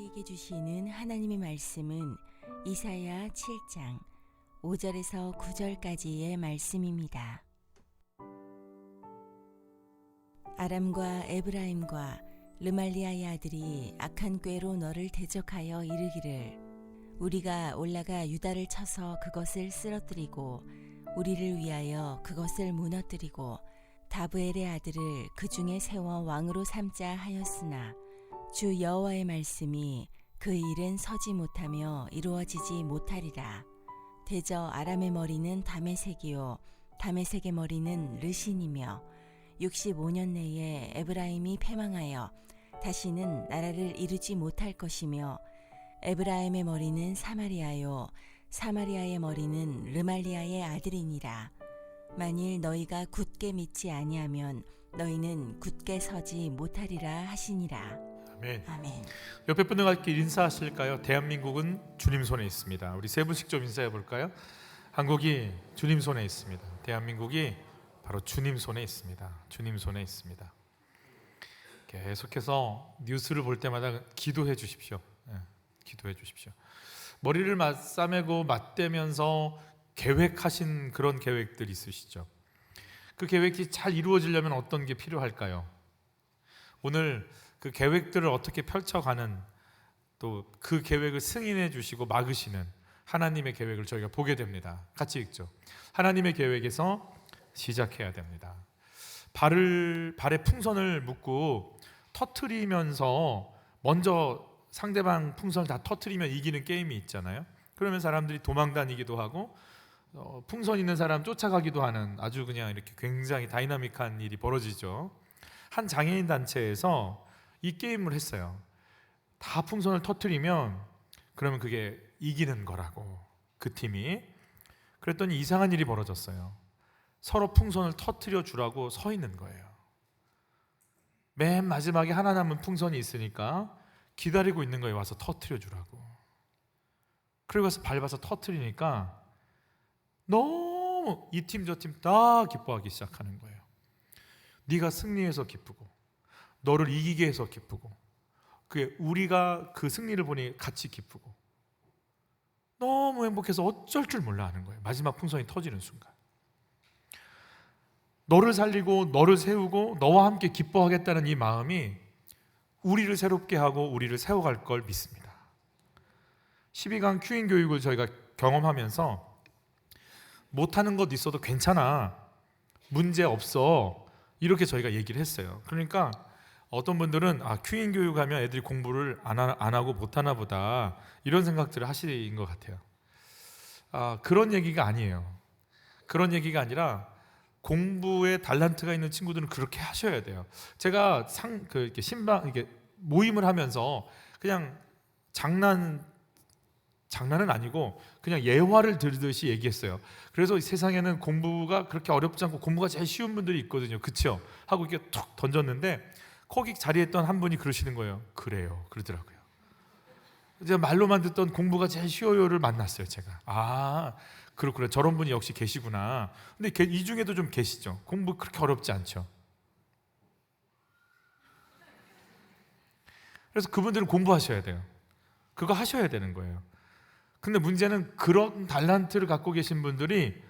우리에게 주시는 하나님의 말씀은 이사야 7장 5절에서 9절까지의 말씀입니다. 아람과 에브라임과 르말리아의 아들이 악한 꾀로 너를 대적하여 이르기를 우리가 올라가 유다를 쳐서 그것을 쓰러뜨리고 우리를 위하여 그것을 무너뜨리고 다브엘의 아들을 그 중에 세워 왕으로 삼자 하였으나 주 여호와의 말씀이 그 일은 서지 못하며 이루어지지 못하리라. 대저 아람의 머리는 다메섹이요 다메섹의 머리는 르신이며 65년 내에 에브라임이 패망하여 다시는 나라를 이루지 못할 것이며 에브라임의 머리는 사마리아요 사마리아의 머리는 르말리아의 아들이니라. 만일 너희가 굳게 믿지 아니하면 너희는 굳게 서지 못하리라 하시니라. 아멘. 아멘. 옆에 분들과 함께 인사하실까요? 대한민국은 주님 손에 있습니다. 우리 세 분씩 좀 인사해 볼까요? 한국이 주님 손에 있습니다. 대한민국이 바로 주님 손에 있습니다. 주님 손에 있습니다. 계속해서 뉴스를 볼 때마다 기도해 주십시오. 기도해 주십시오. 머리를 맞싸매고 맞대면서 계획하신 그런 계획들 있으시죠? 그 계획이 잘 이루어지려면 어떤 게 필요할까요? 오늘 그 계획들을 어떻게 펼쳐가는 또 그 계획을 승인해 주시고 막으시는 하나님의 계획을 저희가 보게 됩니다. 같이 읽죠. 하나님의 계획에서 시작해야 됩니다. 발에 풍선을 묶고 터트리면서 먼저 상대방 풍선을 다 터트리면 이기는 게임이 있잖아요. 그러면 사람들이 도망 다니기도 하고 풍선 있는 사람 쫓아가기도 하는 아주 그냥 이렇게 굉장히 다이나믹한 일이 벌어지죠. 한 장애인 단체에서 이 게임을 했어요. 다 풍선을 터트리면 그러면 그게 이기는 거라고, 그 팀이. 그랬더니 이상한 일이 벌어졌어요. 서로 풍선을 터트려 주라고 서 있는 거예요. 맨 마지막에 하나 남은 풍선이 있으니까 기다리고 있는 거예요. 와서 터트려 주라고. 그리고 가서 밟아서 터트리니까 너무 이 팀 저 팀 다 기뻐하기 시작하는 거예요. 네가 승리해서 기쁘고 너를 이기게 해서 기쁘고 그게 우리가 그 승리를 보니 같이 기쁘고 너무 행복해서 어쩔 줄 몰라 하는 거예요. 마지막 풍선이 터지는 순간 너를 살리고 너를 세우고 너와 함께 기뻐하겠다는 이 마음이 우리를 새롭게 하고 우리를 세워갈 걸 믿습니다. 12강 큐인 교육을 저희가 경험하면서 못하는 것 있어도 괜찮아, 문제 없어, 이렇게 저희가 얘기를 했어요. 그러니까 어떤 분들은 큐인 교육하면 애들이 공부를 안 하고 못하나 보다, 이런 생각들을 하시는 것 같아요. 그런 얘기가 아니에요. 그런 얘기가 아니라 공부에 달란트가 있는 친구들은 그렇게 하셔야 돼요. 제가 이렇게 이렇게 모임을 하면서 그냥 장난은 아니고 그냥 예화를 들듯이 얘기했어요. 그래서 세상에는 공부가 그렇게 어렵지 않고 공부가 제일 쉬운 분들이 있거든요. 그렇죠? 하고 이렇게 툭 던졌는데 거기 자리에 있던 한 분이 그러시는 거예요. 그래요, 그러더라고요. 이제 말로만 듣던 공부가 제일 쉬워요를 만났어요. 제가 그렇구나, 저런 분이 역시 계시구나. 근데 이 중에도 좀 계시죠. 공부 그렇게 어렵지 않죠. 그래서 그분들은 공부하셔야 돼요. 그거 하셔야 되는 거예요. 근데 문제는 그런 달란트를 갖고 계신 분들이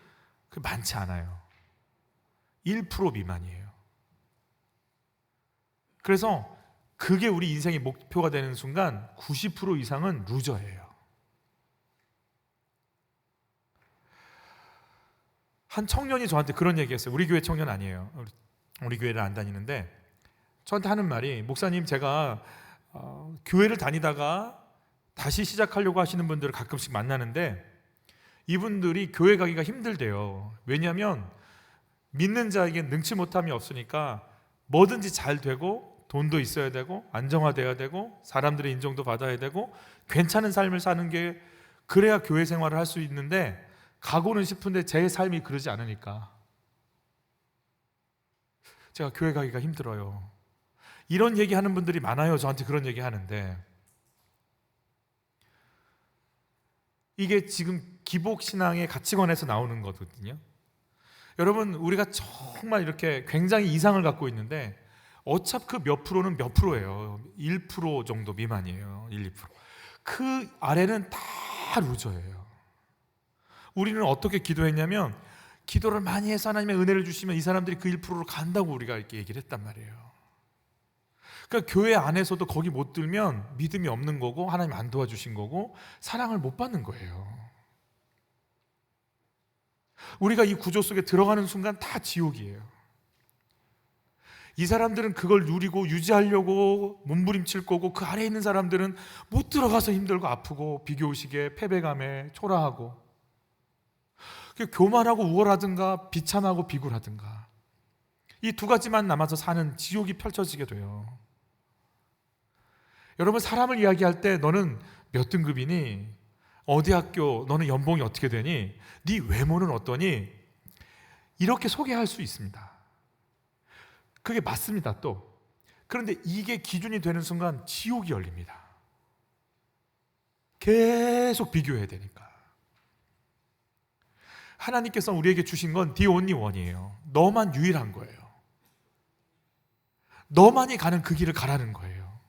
많지 않아요. 1% 미만이에요. 그래서 그게 우리 인생의 목표가 되는 순간 90% 이상은 루저예요. 한 청년이 저한테 그런 얘기했어요. 우리 교회 청년 아니에요. 우리 교회를 안 다니는데 저한테 하는 말이, 목사님, 제가 교회를 다니다가 다시 시작하려고 하시는 분들을 가끔씩 만나는데 이분들이 교회 가기가 힘들대요. 왜냐하면 믿는 자에게 능치 못함이 없으니까 뭐든지 잘 되고 돈도 있어야 되고 안정화돼야 되고 사람들의 인정도 받아야 되고 괜찮은 삶을 사는 게 그래야 교회 생활을 할 수 있는데 가고는 싶은데 제 삶이 그러지 않으니까 제가 교회 가기가 힘들어요. 이런 얘기하는 분들이 많아요. 저한테 그런 얘기 하는데 이게 지금 기복신앙의 가치관에서 나오는 거거든요. 여러분, 우리가 정말 이렇게 굉장히 이상을 갖고 있는데 어차피 그 몇 프로는 몇 프로예요. 1% 정도 미만이에요. 1, 2%. 그 아래는 다 루저예요. 우리는 어떻게 기도했냐면 기도를 많이 해서 하나님의 은혜를 주시면 이 사람들이 그 1%로 간다고 우리가 이렇게 얘기를 했단 말이에요. 그러니까 교회 안에서도 거기 못 들면 믿음이 없는 거고 하나님 안 도와주신 거고 사랑을 못 받는 거예요. 우리가 이 구조 속에 들어가는 순간 다 지옥이에요. 이 사람들은 그걸 누리고 유지하려고 몸부림칠 거고 그 아래에 있는 사람들은 못 들어가서 힘들고 아프고 비교의식에 패배감에 초라하고 교만하고 우월하든가 비참하고 비굴하든가 이 두 가지만 남아서 사는 지옥이 펼쳐지게 돼요. 여러분 사람을 이야기할 때 너는 몇 등급이니? 어디 학교? 너는 연봉이 어떻게 되니? 네 외모는 어떠니? 이렇게 소개할 수 있습니다. 그게 맞습니다 또. 그런데 이게 기준이 되는 순간 지옥이 열립니다. 계속 비교해야 되니까. 하나님께서 우리에게 주신 건 The only one이에요. 너만 유일한 거예요. 너만이 가는 그 길을 가라는 거예요.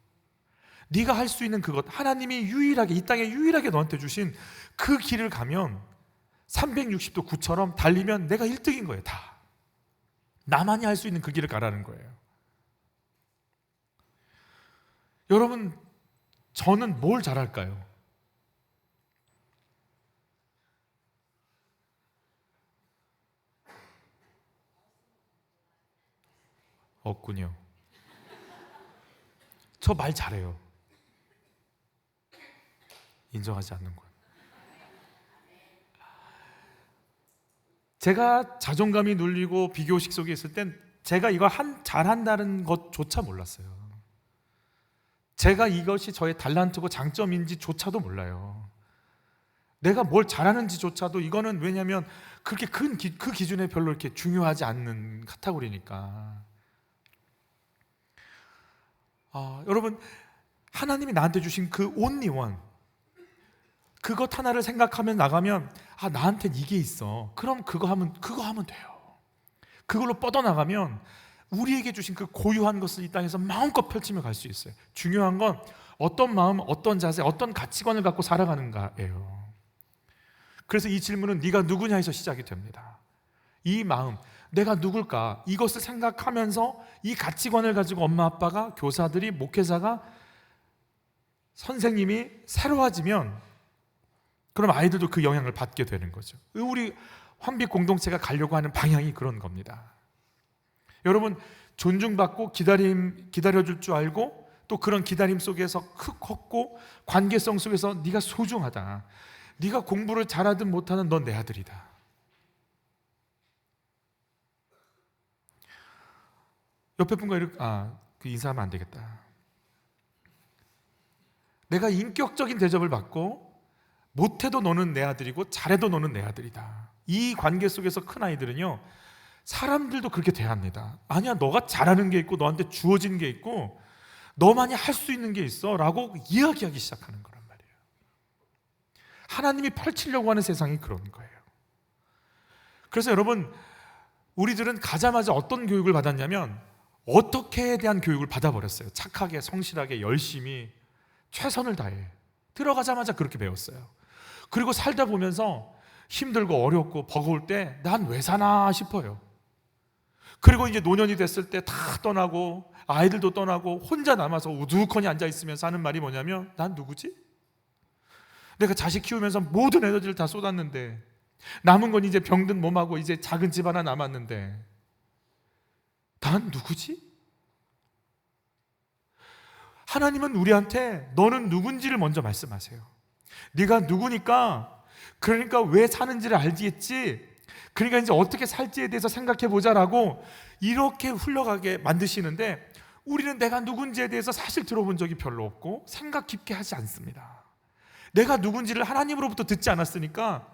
네가 할 수 있는 그것, 하나님이 유일하게 이 땅에 유일하게 너한테 주신 그 길을 가면 360도 9처럼 달리면 내가 1등인 거예요. 다 나만이 할 수 있는 그 길을 가라는 거예요. 여러분 저는 뭘 잘할까요? 없군요. 저 말 잘해요. 인정하지 않는 건. 제가 자존감이 눌리고 비교식 속에 있을 땐 제가 이걸 잘한다는 것조차 몰랐어요. 제가 이것이 저의 달란트고 장점인지조차도 몰라요. 내가 뭘 잘하는지조차도 이거는 왜냐하면 그렇게 그 기준에 별로 이렇게 중요하지 않는 카테고리니까. 여러분 하나님이 나한테 주신 그 only one 그것 하나를 생각하면 나가면 나한텐 이게 있어. 그럼 그거 하면 돼요. 그걸로 뻗어나가면 우리에게 주신 그 고유한 것을 이 땅에서 마음껏 펼치며 갈 수 있어요. 중요한 건 어떤 마음, 어떤 자세, 어떤 가치관을 갖고 살아가는가예요. 그래서 이 질문은 네가 누구냐에서 시작이 됩니다. 이 마음, 내가 누굴까? 이것을 생각하면서 이 가치관을 가지고 엄마 아빠가, 교사들이, 목회자가, 선생님이 새로워지면 그럼 아이들도 그 영향을 받게 되는 거죠. 우리 환빛 공동체가 가려고 하는 방향이 그런 겁니다. 여러분 존중받고 기다려줄 줄 알고 또 그런 기다림 속에서 컸고 관계성 속에서 네가 소중하다. 네가 공부를 잘하든 못하든 넌 내 아들이다. 옆에 분과 이렇게 그 인사하면 안 되겠다. 내가 인격적인 대접을 받고 못해도 너는 내 아들이고 잘해도 너는 내 아들이다. 이 관계 속에서 큰 아이들은요 사람들도 그렇게 대합니다. 아니야 너가 잘하는 게 있고 너한테 주어진 게 있고 너만이 할 수 있는 게 있어 라고 이야기하기 시작하는 거란 말이에요. 하나님이 펼치려고 하는 세상이 그런 거예요. 그래서 여러분 우리들은 가자마자 어떤 교육을 받았냐면 어떻게에 대한 교육을 받아버렸어요. 착하게 성실하게 열심히 최선을 다해 들어가자마자 그렇게 배웠어요. 그리고 살다 보면서 힘들고 어렵고 버거울 때 난 왜 사나 싶어요. 그리고 이제 노년이 됐을 때 다 떠나고 아이들도 떠나고 혼자 남아서 우두커니 앉아있으면서 하는 말이 뭐냐면 난 누구지? 내가 자식 키우면서 모든 에너지를 다 쏟았는데 남은 건 이제 병든 몸하고 이제 작은 집 하나 남았는데 난 누구지? 하나님은 우리한테 너는 누군지를 먼저 말씀하세요. 네가 누구니까 그러니까 왜 사는지를 알겠지. 그러니까 이제 어떻게 살지에 대해서 생각해 보자라고 이렇게 흘러가게 만드시는데 우리는 내가 누군지에 대해서 사실 들어본 적이 별로 없고 생각 깊게 하지 않습니다. 내가 누군지를 하나님으로부터 듣지 않았으니까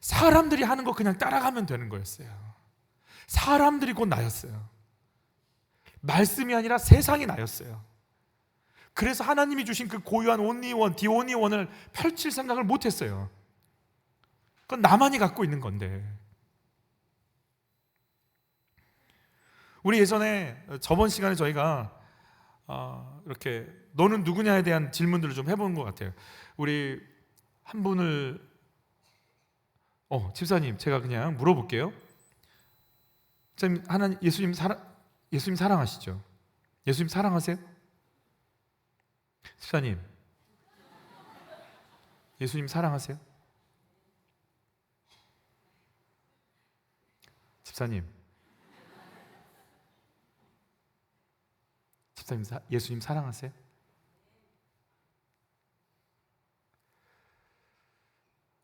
사람들이 하는 거 그냥 따라가면 되는 거였어요. 사람들이 곧 나였어요. 말씀이 아니라 세상이 나였어요. 그래서 하나님이 주신 그 고유한 only one, the only one을 펼칠 생각을 못했어요. 그건 나만이 갖고 있는 건데. 우리 예전에 저번 시간에 저희가 이렇게 너는 누구냐에 대한 질문들을 좀 해본 것 같아요. 우리 한 분을 집사님 제가 그냥 물어볼게요. 집사님 예수님 사랑하시죠? 예수님 사랑하세요? 집사님 예수님 사랑하세요? 집사님 예수님 사랑하세요?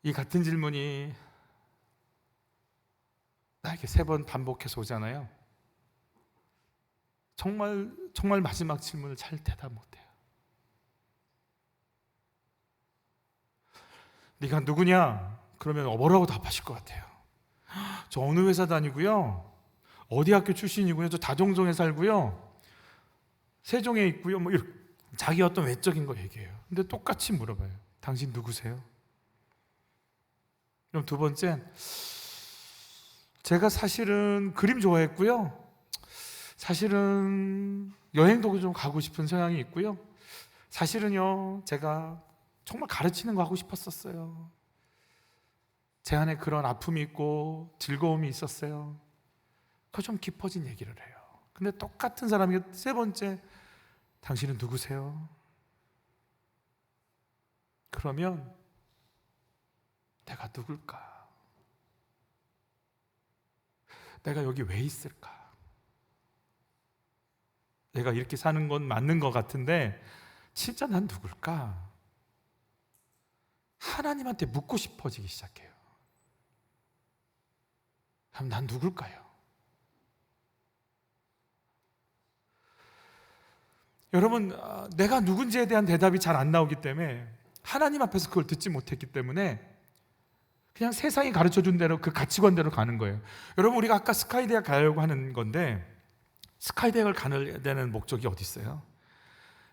이 같은 질문이 나에게 3번 반복해서 오잖아요. 정말 마지막 질문을 잘 대답 못해요. 네가 누구냐? 그러면 뭐라고 답하실 것 같아요? 저 어느 회사 다니고요, 어디 학교 출신이고요, 저 다종동에 살고요, 세종에 있고요, 뭐 이렇게 자기 어떤 외적인 거 얘기해요. 근데 똑같이 물어봐요. 당신 누구세요? 그럼 두 번째, 제가 사실은 그림 좋아했고요, 사실은 여행도 좀 가고 싶은 성향이 있고요, 사실은요 제가 정말 가르치는 거 하고 싶었었어요. 제 안에 그런 아픔이 있고 즐거움이 있었어요. 그 좀 깊어진 얘기를 해요. 근데 똑같은 사람이 3번째, 당신은 누구세요? 그러면 내가 누굴까? 내가 여기 왜 있을까? 내가 이렇게 사는 건 맞는 것 같은데 진짜 난 누굴까? 하나님한테 묻고 싶어지기 시작해요. 그럼 난 누굴까요? 여러분, 내가 누군지에 대한 대답이 잘 안 나오기 때문에, 하나님 앞에서 그걸 듣지 못했기 때문에 그냥 세상이 가르쳐준 대로 그 가치관대로 가는 거예요. 여러분, 우리가 아까 스카이대학 가려고 하는 건데 스카이대학을 가는 데는 목적이 어디 있어요?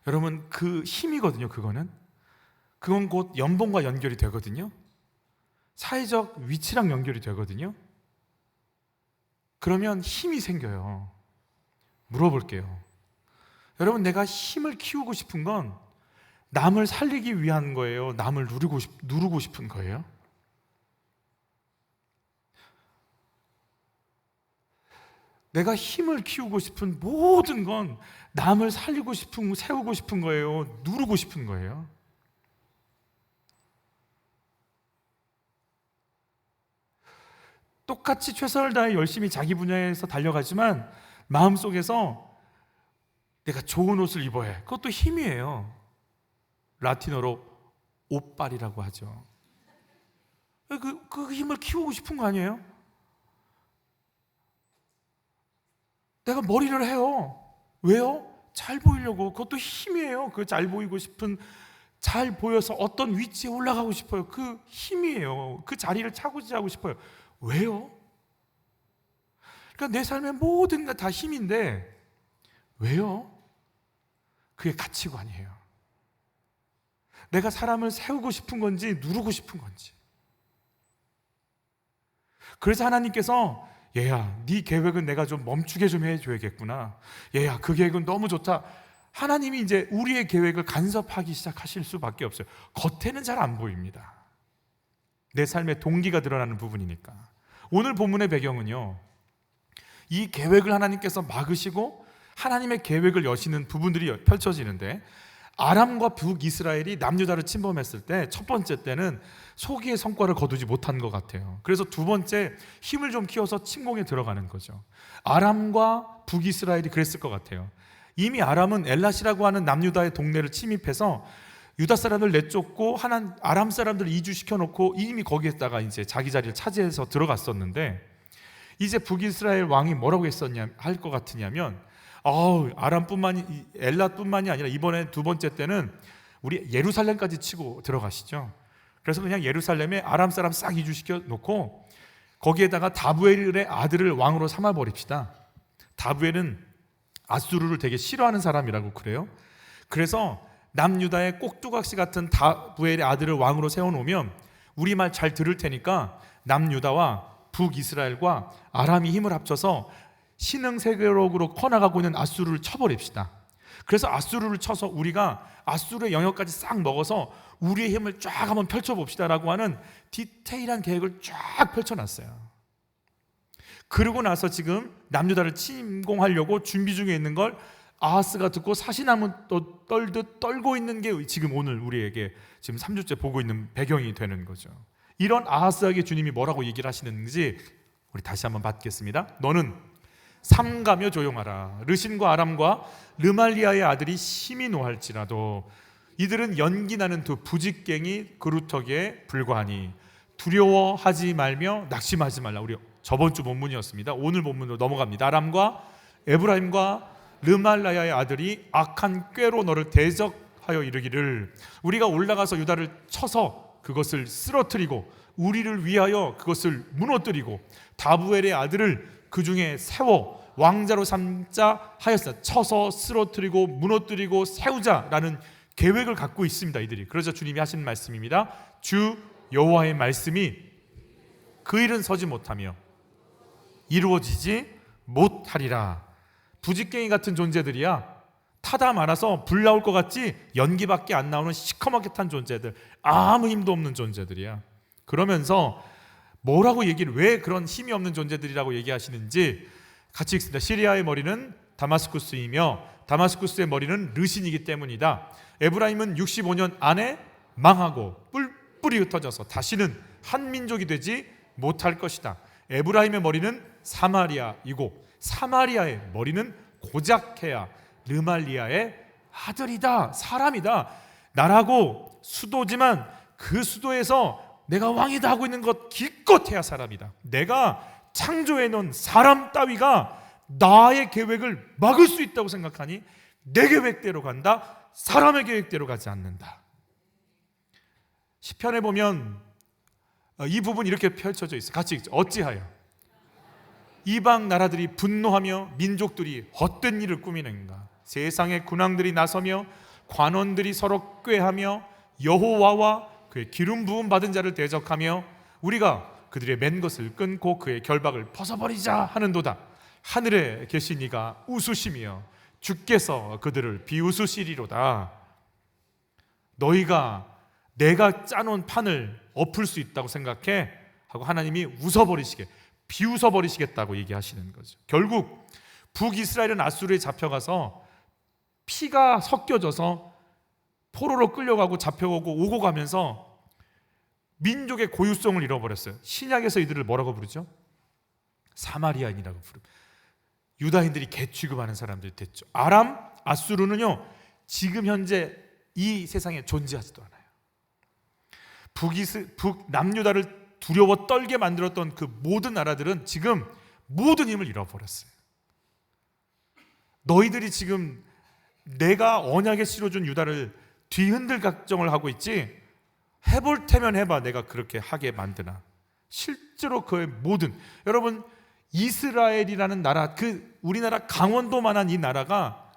여러분, 그 힘이거든요. 그건 곧 연봉과 연결이 되거든요. 사회적 위치랑 연결이 되거든요. 그러면 힘이 생겨요. 물어볼게요. 여러분, 내가 힘을 키우고 싶은 건 남을 살리기 위한 거예요? 남을 누르고 싶은 거예요? 내가 힘을 키우고 싶은 모든 건 남을 살리고 싶은, 세우고 싶은 거예요? 누르고 싶은 거예요? 똑같이 최선을 다해 열심히 자기 분야에서 달려가지만 마음속에서 내가 좋은 옷을 입어야 해. 그것도 힘이에요. 라틴어로 옷빨이라고 하죠. 그 힘을 키우고 싶은 거 아니에요? 내가 머리를 해요. 왜요? 잘 보이려고. 그것도 힘이에요. 그 잘 보이고 싶은, 잘 보여서 어떤 위치에 올라가고 싶어요. 그 힘이에요. 그 자리를 차고지하고 싶어요. 왜요? 그러니까 내 삶의 모든 게 다 힘인데 왜요? 그게 가치관이에요. 내가 사람을 세우고 싶은 건지 누르고 싶은 건지. 그래서 하나님께서 얘야, 네 계획은 내가 좀 멈추게 좀 해줘야겠구나. 얘야, 그 계획은 너무 좋다. 하나님이 이제 우리의 계획을 간섭하기 시작하실 수밖에 없어요. 겉에는 잘 안 보입니다. 내 삶의 동기가 드러나는 부분이니까. 오늘 본문의 배경은요, 이 계획을 하나님께서 막으시고 하나님의 계획을 여시는 부분들이 펼쳐지는데, 아람과 북이스라엘이 남유다를 침범했을 때 첫 번째 때는 소기의 성과를 거두지 못한 것 같아요. 그래서 두 번째, 힘을 좀 키워서 침공에 들어가는 거죠. 아람과 북이스라엘이 그랬을 것 같아요. 이미 아람은 엘랏이라고 하는 남유다의 동네를 침입해서 유다 사람들 내쫓고 아람 사람들을 이주시켜 놓고 이미 거기에다가 이제 자기 자리를 차지해서 들어갔었는데, 이제 북이스라엘 왕이 뭐라고 할 것 같으냐면, 엘랏뿐만이 아니라 이번에 두 번째 때는 우리 예루살렘까지 치고 들어가시죠. 그래서 그냥 예루살렘에 아람 사람 싹 이주시켜 놓고 거기에다가 다부엘의 아들을 왕으로 삼아 버립시다. 다부엘은 아수르를 되게 싫어하는 사람이라고 그래요. 그래서 남유다의 꼭두각시 같은 다부엘의 아들을 왕으로 세워놓으면 우리 말 잘 들을 테니까 남유다와 북이스라엘과 아람이 힘을 합쳐서 신흥세계록으로 커나가고 있는 아수르를 쳐버립시다. 그래서 아수르를 쳐서 우리가 아수르의 영역까지 싹 먹어서 우리의 힘을 쫙 한번 펼쳐봅시다라고 하는 디테일한 계획을 쫙 펼쳐놨어요. 그러고 나서 지금 남유다를 침공하려고 준비 중에 있는 걸 아하스가 듣고 사시나무 떨듯 떨고 있는 게 지금 오늘 우리에게 지금 3주째 보고 있는 배경이 되는 거죠. 이런 아하스에게 주님이 뭐라고 얘기를 하시는지 우리 다시 한번 받겠습니다. 너는 삼가며 조용하라. 르신과 아람과 르말리아의 아들이 심히 노할지라도 이들은 연기나는 두 부직갱이 그루터기에 불과하니 두려워하지 말며 낙심하지 말라. 우리 저번 주 본문이었습니다. 오늘 본문으로 넘어갑니다. 아람과 에브라임과 르말라야의 아들이 악한 꾀로 너를 대적하여 이르기를 우리가 올라가서 유다를 쳐서 그것을 쓰러뜨리고 우리를 위하여 그것을 무너뜨리고 다부엘의 아들을 그 중에 세워 왕자로 삼자 하였으나 쳐서 쓰러뜨리고 무너뜨리고 세우자라는 계획을 갖고 있습니다. 이들이. 그러자 주님이 하신 말씀입니다. 주 여호와의 말씀이 그 일은 서지 못하며 이루어지지 못하리라. 부직갱이 같은 존재들이야. 타다 말아서 불 나올 것 같지 연기밖에 안 나오는 시커멓게 탄 존재들, 아무 힘도 없는 존재들이야. 그러면서 뭐라고 얘기를, 왜 그런 힘이 없는 존재들이라고 얘기하시는지 같이 읽습니다. 시리아의 머리는 다마스쿠스이며 다마스쿠스의 머리는 르신이기 때문이다. 에브라임은 65년 안에 망하고 뿔뿔이 흩어져서 다시는 한 민족이 되지 못할 것이다. 에브라임의 머리는 사마리아이고 사마리아의 머리는 고작해야 르말리아의 아들이다. 사람이다. 나라고 수도지만 그 수도에서 내가 왕이다 하고 있는 것 기껏해야 사람이다. 내가 창조해 놓은 사람 따위가 나의 계획을 막을 수 있다고 생각하니 내 계획대로 간다. 사람의 계획대로 가지 않는다. 시편에 보면 이 부분이 이렇게 펼쳐져 있어요. 같이 읽죠. 어찌하여 이방 나라들이 분노하며 민족들이 헛된 일을 꾸미는가. 세상의 군왕들이 나서며 관원들이 서로 꾀하며 여호와와 그의 기름 부음 받은 자를 대적하며 우리가 그들의 맨 것을 끊고 그의 결박을 벗어버리자 하는도다. 하늘에 계신 이가 웃으시며 주께서 그들을 비웃으시리로다. 너희가 내가 짜놓은 판을 엎을 수 있다고 생각해? 하고 하나님이 웃어버리시게, 비웃어버리시겠다고 얘기하시는 거죠. 결국 북이스라엘은 아수르에 잡혀가서 피가 섞여져서 포로로 끌려가고 잡혀오고 오고 가면서 민족의 고유성을 잃어버렸어요. 신약에서 이들을 뭐라고 부르죠? 사마리아인이라고 부릅니다. 유다인들이 개 취급하는 사람들이 됐죠. 아람, 아수르는요 지금 현재 이 세상에 존재하지도 않아요. 남유다를 두려워 떨게 만들었던 그 모든 나라들은 지금 모든 힘을 잃어버렸어요. 너희들이 지금 내가 언약에 실어준 유다를 뒤흔들 작정을 하고 있지, 해볼 테면 해봐. 내가 그렇게 하게 만드나. 실제로 그의 모든, 여러분 이스라엘이라는 나라, 그 우리나라 강원도만한 이 나라가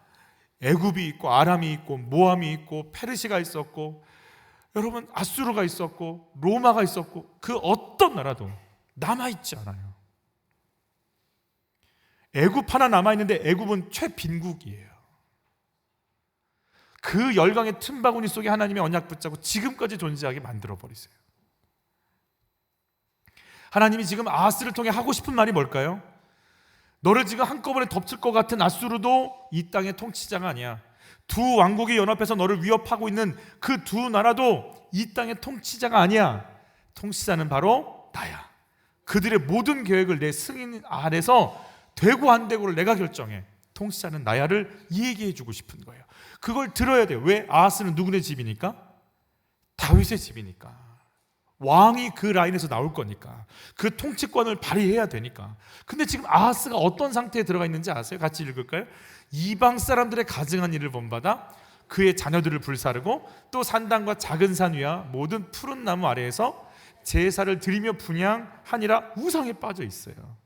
애굽이 있고 아람이 있고 모함이 있고 페르시가 있었고 여러분 아수르가 있었고 로마가 있었고 그 어떤 나라도 남아있지 않아요. 애굽 하나 남아있는데 애굽은 최빈국이에요. 그 열강의 틈바구니 속에 하나님의 언약 붙잡고 지금까지 존재하게 만들어버리세요. 하나님이 지금 아하스를 통해 하고 싶은 말이 뭘까요? 너를 지금 한꺼번에 덮칠 것 같은 아수르도 이 땅의 통치자가 아니야. 두 왕국이 연합해서 너를 위협하고 있는 그 두 나라도 이 땅의 통치자가 아니야. 통치자는 바로 나야. 그들의 모든 계획을 내 승인 아래서 되고 안 되고를 내가 결정해. 통치자는 나야를 얘기해 주고 싶은 거예요. 그걸 들어야 돼요. 왜? 아하스는 누구네 집이니까? 다윗의 집이니까. 왕이 그 라인에서 나올 거니까. 그 통치권을 발휘해야 되니까. 근데 지금 아하스가 어떤 상태에 들어가 있는지 아세요? 같이 읽을까요? 이방 사람들의 가증한 일을 본받아 그의 자녀들을 불사르고 또 산당과 작은 산 위와 모든 푸른 나무 아래에서 제사를 드리며 분향하니라. 우상에 빠져 있어요.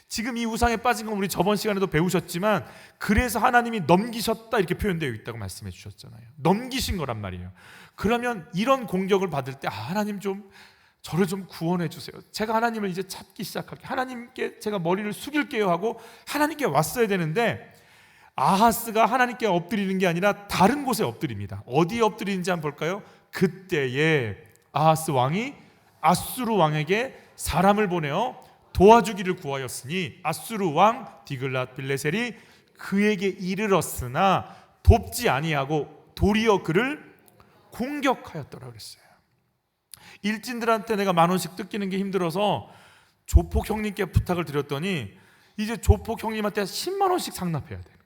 지금 이 우상에 빠진 건 우리 저번 시간에도 배우셨지만 그래서 하나님이 넘기셨다 이렇게 표현되어 있다고 말씀해 주셨잖아요. 넘기신 거란 말이에요. 그러면 이런 공격을 받을 때 하나님 좀 저를 좀 구원해 주세요. 제가 하나님을 이제 찾기 시작할게요. 하나님께 제가 머리를 숙일게요 하고 하나님께 왔어야 되는데 아하스가 하나님께 엎드리는 게 아니라 다른 곳에 엎드립니다. 어디에 엎드리는지 한번 볼까요? 그때에 아하스 왕이 아수르 왕에게 사람을 보내어 도와주기를 구하였으니 아수르 왕 디글랏 빌레셀이 그에게 이르렀으나 돕지 아니하고 도리어 그를 공격하였더라 그랬어요. 일진들한테 내가 10,000원씩 뜯기는 게 힘들어서 조폭 형님께 부탁을 드렸더니 이제 조폭 형님한테 10,000,000원씩 상납해야 돼요.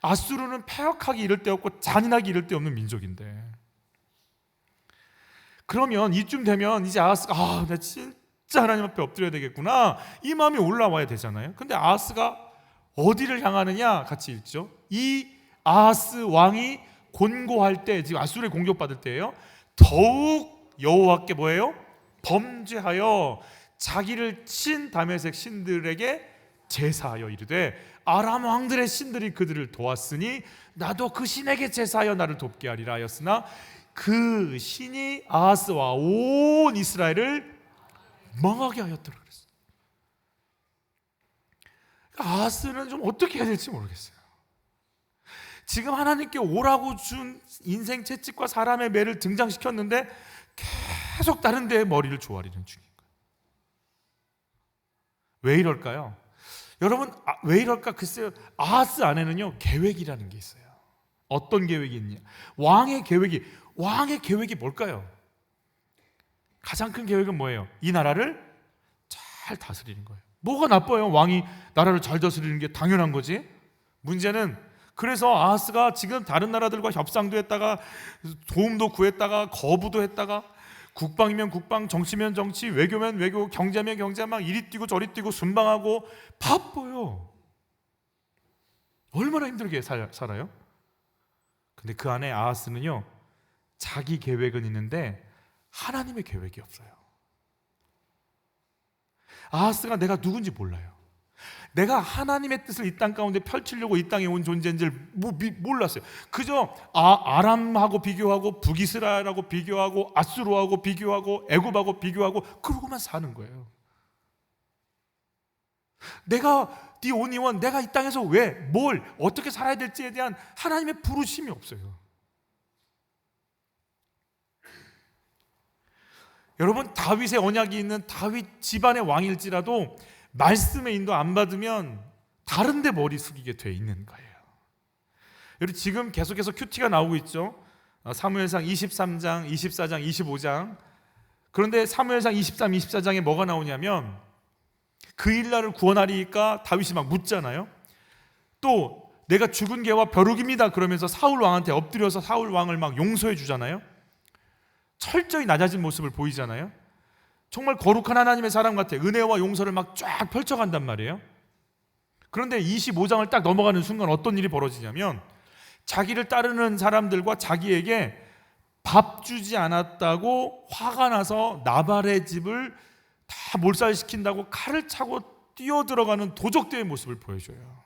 아수르는 패역하기 이를 데 없고 잔인하기 이를 데 없는 민족인데, 그러면 이쯤 되면 이제 아하스가 나 진짜 하나님 앞에 엎드려야 되겠구나 이 마음이 올라와야 되잖아요. 근데 아하스가 어디를 향하느냐 같이 읽죠. 이 아하스 왕이 곤고할 때, 지금 아수르에 공격받을 때예요. 더욱 여호와께 뭐예요? 범죄하여 자기를 친 다메섹 신들에게 제사하여 이르되 아람 왕들의 신들이 그들을 도왔으니 나도 그 신에게 제사하여 나를 돕게 하리라 하였으나 그 신이 아하스와 온 이스라엘을 망하게 하였더라 그랬어요. 아하스는 좀 어떻게 해야 될지 모르겠어요. 지금 하나님께 오라고 준 인생 채찍과 사람의 매를 등장시켰는데 계속 다른 데에 머리를 조아리는 중인 거예요. 왜 이럴까요? 여러분, 왜 이럴까? 글쎄요, 아하스 안에는요 계획이라는 게 있어요. 어떤 계획이 있냐? 왕의 계획이 뭘까요? 가장 큰 계획은 뭐예요? 이 나라를 잘 다스리는 거예요. 뭐가 나빠요? 왕이 나라를 잘 다스리는 게 당연한 거지. 문제는 그래서 아하스가 지금 다른 나라들과 협상도 했다가 도움도 구했다가 거부도 했다가 국방이면 국방, 정치면 정치, 외교면 외교, 경제면 경제, 막 이리 뛰고 저리 뛰고 순방하고 바빠요. 얼마나 힘들게 살아요? 근데 그 안에 아하스는요 자기 계획은 있는데 하나님의 계획이 없어요. 아하스가 내가 누군지 몰라요. 내가 하나님의 뜻을 이 땅 가운데 펼치려고 이 땅에 온 존재인지를 몰랐어요. 그저 아람하고 비교하고 북이스라엘하고 비교하고 아수르하고 비교하고 애굽하고 비교하고 그러고만 사는 거예요. 내가 네 온이원, 내가 이 땅에서 왜, 뭘, 어떻게 살아야 될지에 대한 하나님의 부르심이 없어요. 여러분, 다윗의 언약이 있는 다윗 집안의 왕일지라도 말씀의 인도 안 받으면 다른 데 머리 숙이게 돼 있는 거예요. 여러분, 지금 계속해서 큐티가 나오고 있죠. 사무엘상 23장, 24장, 25장. 그런데 사무엘상 23, 24장에 뭐가 나오냐면 그 일날을 구원하리까 다윗이 막 묻잖아요. 또 내가 죽은 개와 벼룩입니다 그러면서 사울 왕한테 엎드려서 사울 왕을 막 용서해 주잖아요. 철저히 낮아진 모습을 보이잖아요. 정말 거룩한 하나님의 사람 같아. 은혜와 용서를 막 쫙 펼쳐간단 말이에요. 그런데 25장을 딱 넘어가는 순간 어떤 일이 벌어지냐면 자기를 따르는 사람들과 자기에게 밥 주지 않았다고 화가 나서 나발의 집을 다 몰살시킨다고 칼을 차고 뛰어들어가는 도적대의 모습을 보여줘요.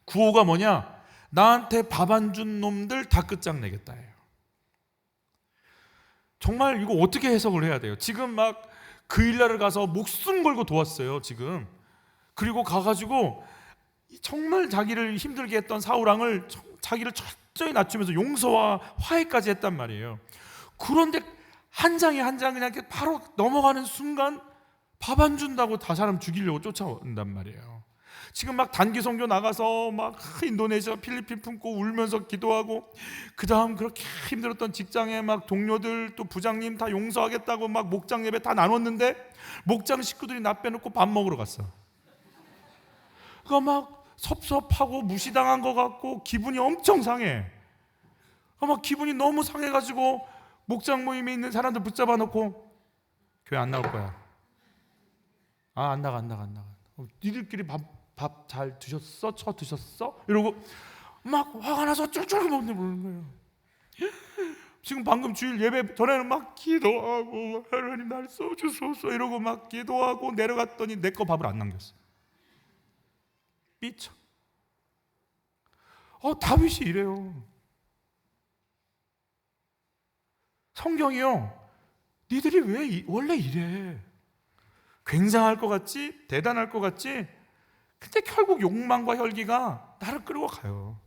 구호가 뭐냐? 나한테 밥 안 준 놈들 다 끝장내겠다예요. 정말 이거 어떻게 해석을 해야 돼요? 지금 막 그 일날을 가서 목숨 걸고 도왔어요 지금. 그리고 가가지고 정말 자기를 힘들게 했던 사울왕을 자기를 철저히 낮추면서 용서와 화해까지 했단 말이에요. 그런데 한 장에 한 장 그냥 이렇게 바로 넘어가는 순간 밥 안 준다고 다 사람 죽이려고 쫓아온단 말이에요. 지금 막 단기 선교 나가서 막 인도네시아, 필리핀 품고 울면서 기도하고, 그 다음 그렇게 힘들었던 직장에 막 동료들 또 부장님 다 용서하겠다고 막 목장 예배 다 나눴는데 목장 식구들이 나 빼놓고 밥 먹으러 갔어. 그러니까 막 섭섭하고 무시당한 것 같고 기분이 엄청 상해. 막 기분이 너무 상해가지고 목장 모임에 있는 사람들 붙잡아 놓고 교회 안 나올 거야. 안 나가. 니들끼리 밥 잘 드셨어? 쳐 드셨어? 이러고 막 화가 나서 쫄쫄 먹는 거예요. 지금 방금 주일 예배 전에는 막 기도하고 하나님 날 써주소서 이러고 막 기도하고 내려갔더니 내 거 밥을 안 남겼어. 삐쳐. 다윗이 이래요. 성경이요 니들이 왜 원래 이래? 굉장할 것 같지? 대단할 것 같지? 근데 결국 욕망과 혈기가 나를 끌고 가요.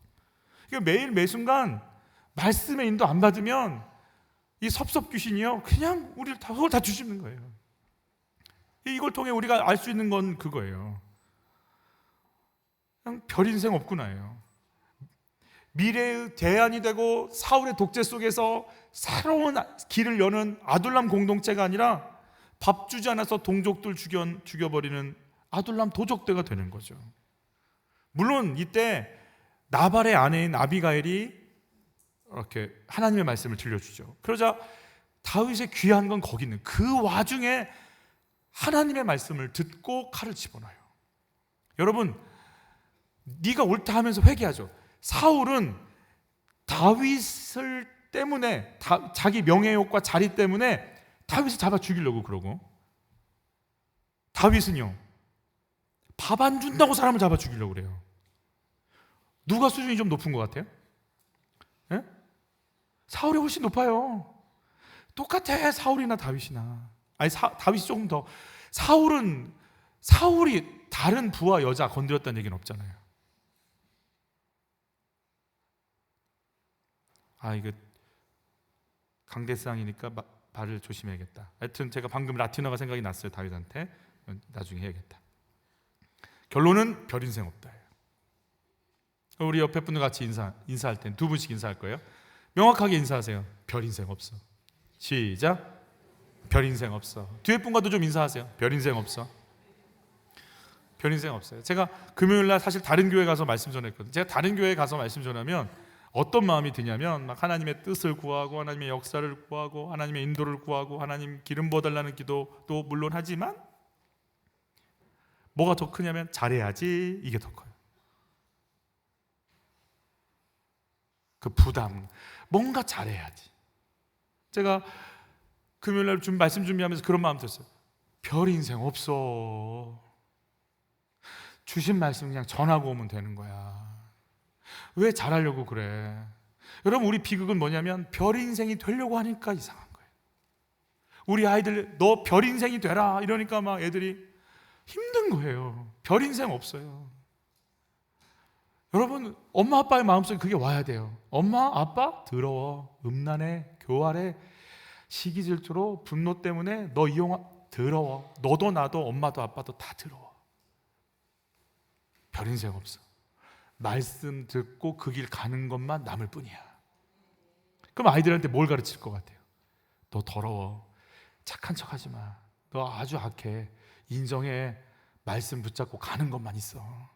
매일 매순간 말씀의 인도 안 받으면 이 섭섭 귀신이요, 그냥 우리를 다 뒤집는 거예요. 이걸 통해 우리가 알 수 있는 건 그거예요. 그냥 별 인생 없구나예요. 미래의 대안이 되고 사울의 독재 속에서 새로운 길을 여는 아둘람 공동체가 아니라 밥 주지 않아서 동족들 죽여버리는 아둘람 도적대가 되는 거죠. 물론 이때 나발의 아내인 아비가일이 이렇게 하나님의 말씀을 들려주죠. 그러자 다윗의 귀한 건 거기 있는, 그 와중에 하나님의 말씀을 듣고 칼을 집어넣어요. 여러분, 네가 옳다 하면서 회개하죠. 사울은 다윗을 때문에, 자기 명예욕과 자리 때문에 다윗을 잡아 죽이려고 그러고, 다윗은요, 밥 안 준다고 사람을 잡아 죽이려고 그래요. 누가 수준이 좀 높은 것 같아요? 예? 사울이 훨씬 높아요. 똑같아, 사울이나 다윗이나. 아니, 다윗이 조금 더. 사울이 다른 부하 여자 건드렸다는 얘기는 없잖아요. 이거 강대상이니까 발을 조심해야겠다. 하여튼 제가 방금 라틴어가 생각이 났어요. 다윗한테. 나중에 해야겠다. 결론은 별 인생 없다. 우리 옆에 분들 같이 인사할 땐 두 분씩 인사할 거예요. 명확하게 인사하세요. 별 인생 없어. 시작. 별 인생 없어. 뒤에 분과도 좀 인사하세요. 별 인생 없어. 별 인생 없어요. 제가 금요일날 사실 다른 교회 가서 말씀 전했거든요. 제가 다른 교회 가서 말씀 전하면 어떤 마음이 드냐면, 막 하나님의 뜻을 구하고 하나님의 역사를 구하고 하나님의 인도를 구하고 하나님 기름 부어달라는 기도도 물론 하지만 뭐가 더 크냐면 잘해야지, 이게 더 커요. 그 부담, 뭔가 잘해야지. 제가 금요일날 말씀 준비하면서 그런 마음 들었어요. 별 인생 없어. 주신 말씀 그냥 전하고 오면 되는 거야. 왜 잘하려고 그래? 여러분, 우리 비극은 뭐냐면 별 인생이 되려고 하니까 이상한 거예요. 우리 아이들 너 별 인생이 되라 이러니까 막 애들이 힘든 거예요. 별 인생 없어요. 여러분, 엄마 아빠의 마음속에 그게 와야 돼요. 엄마 아빠 더러워, 음란해, 교활해, 시기질투로 분노 때문에 너 더러워. 너도 나도 엄마도 아빠도 다 더러워. 별 인생 없어. 말씀 듣고 그 길 가는 것만 남을 뿐이야. 그럼 아이들한테 뭘 가르칠 것 같아요? 너 더러워. 착한 척 하지 마. 너 아주 악해. 인정해. 말씀 붙잡고 가는 것만 있어.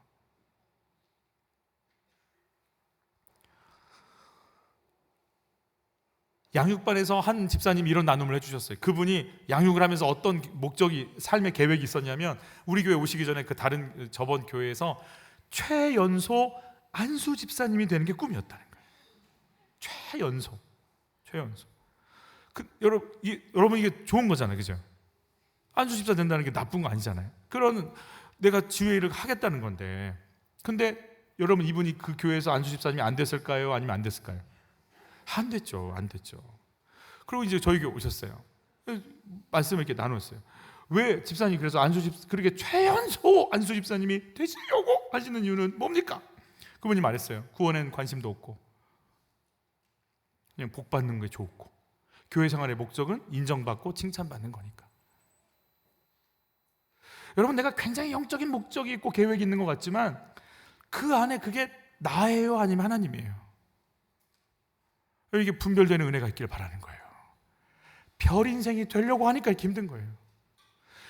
양육반에서 한 집사님이 이런 나눔을 해주셨어요. 그분이 양육을 하면서 어떤 목적이, 삶의 계획이 있었냐면, 우리 교회 오시기 전에 그 다른 저번 교회에서 최연소 안수 집사님이 되는 게 꿈이었다는 거예요. 최연소. 여러분 이게 좋은 거잖아요, 그죠? 안수 집사 된다는 게 나쁜 거 아니잖아요. 그런 내가 지휘를 하겠다는 건데, 근데 여러분, 이분이 그 교회에서 안수 집사님이 안 됐을까요? 아니면 안 됐을까요? 안 됐죠. 그리고 이제 저희 교회 오셨어요. 말씀을 이렇게 나눴어요. 왜 집사님 그래서 그렇게 최연소 안수 집사님이 되시려고 하시는 이유는 뭡니까? 그분이 말했어요. 구원엔 관심도 없고 그냥 복 받는 게 좋고, 교회 생활의 목적은 인정받고 칭찬받는 거니까. 여러분, 내가 굉장히 영적인 목적이 있고 계획이 있는 것 같지만 그 안에 그게 나예요, 아니면 하나님이에요? 이게 분별되는 은혜가 있기를 바라는 거예요. 별 인생이 되려고 하니까 이렇게 힘든 거예요.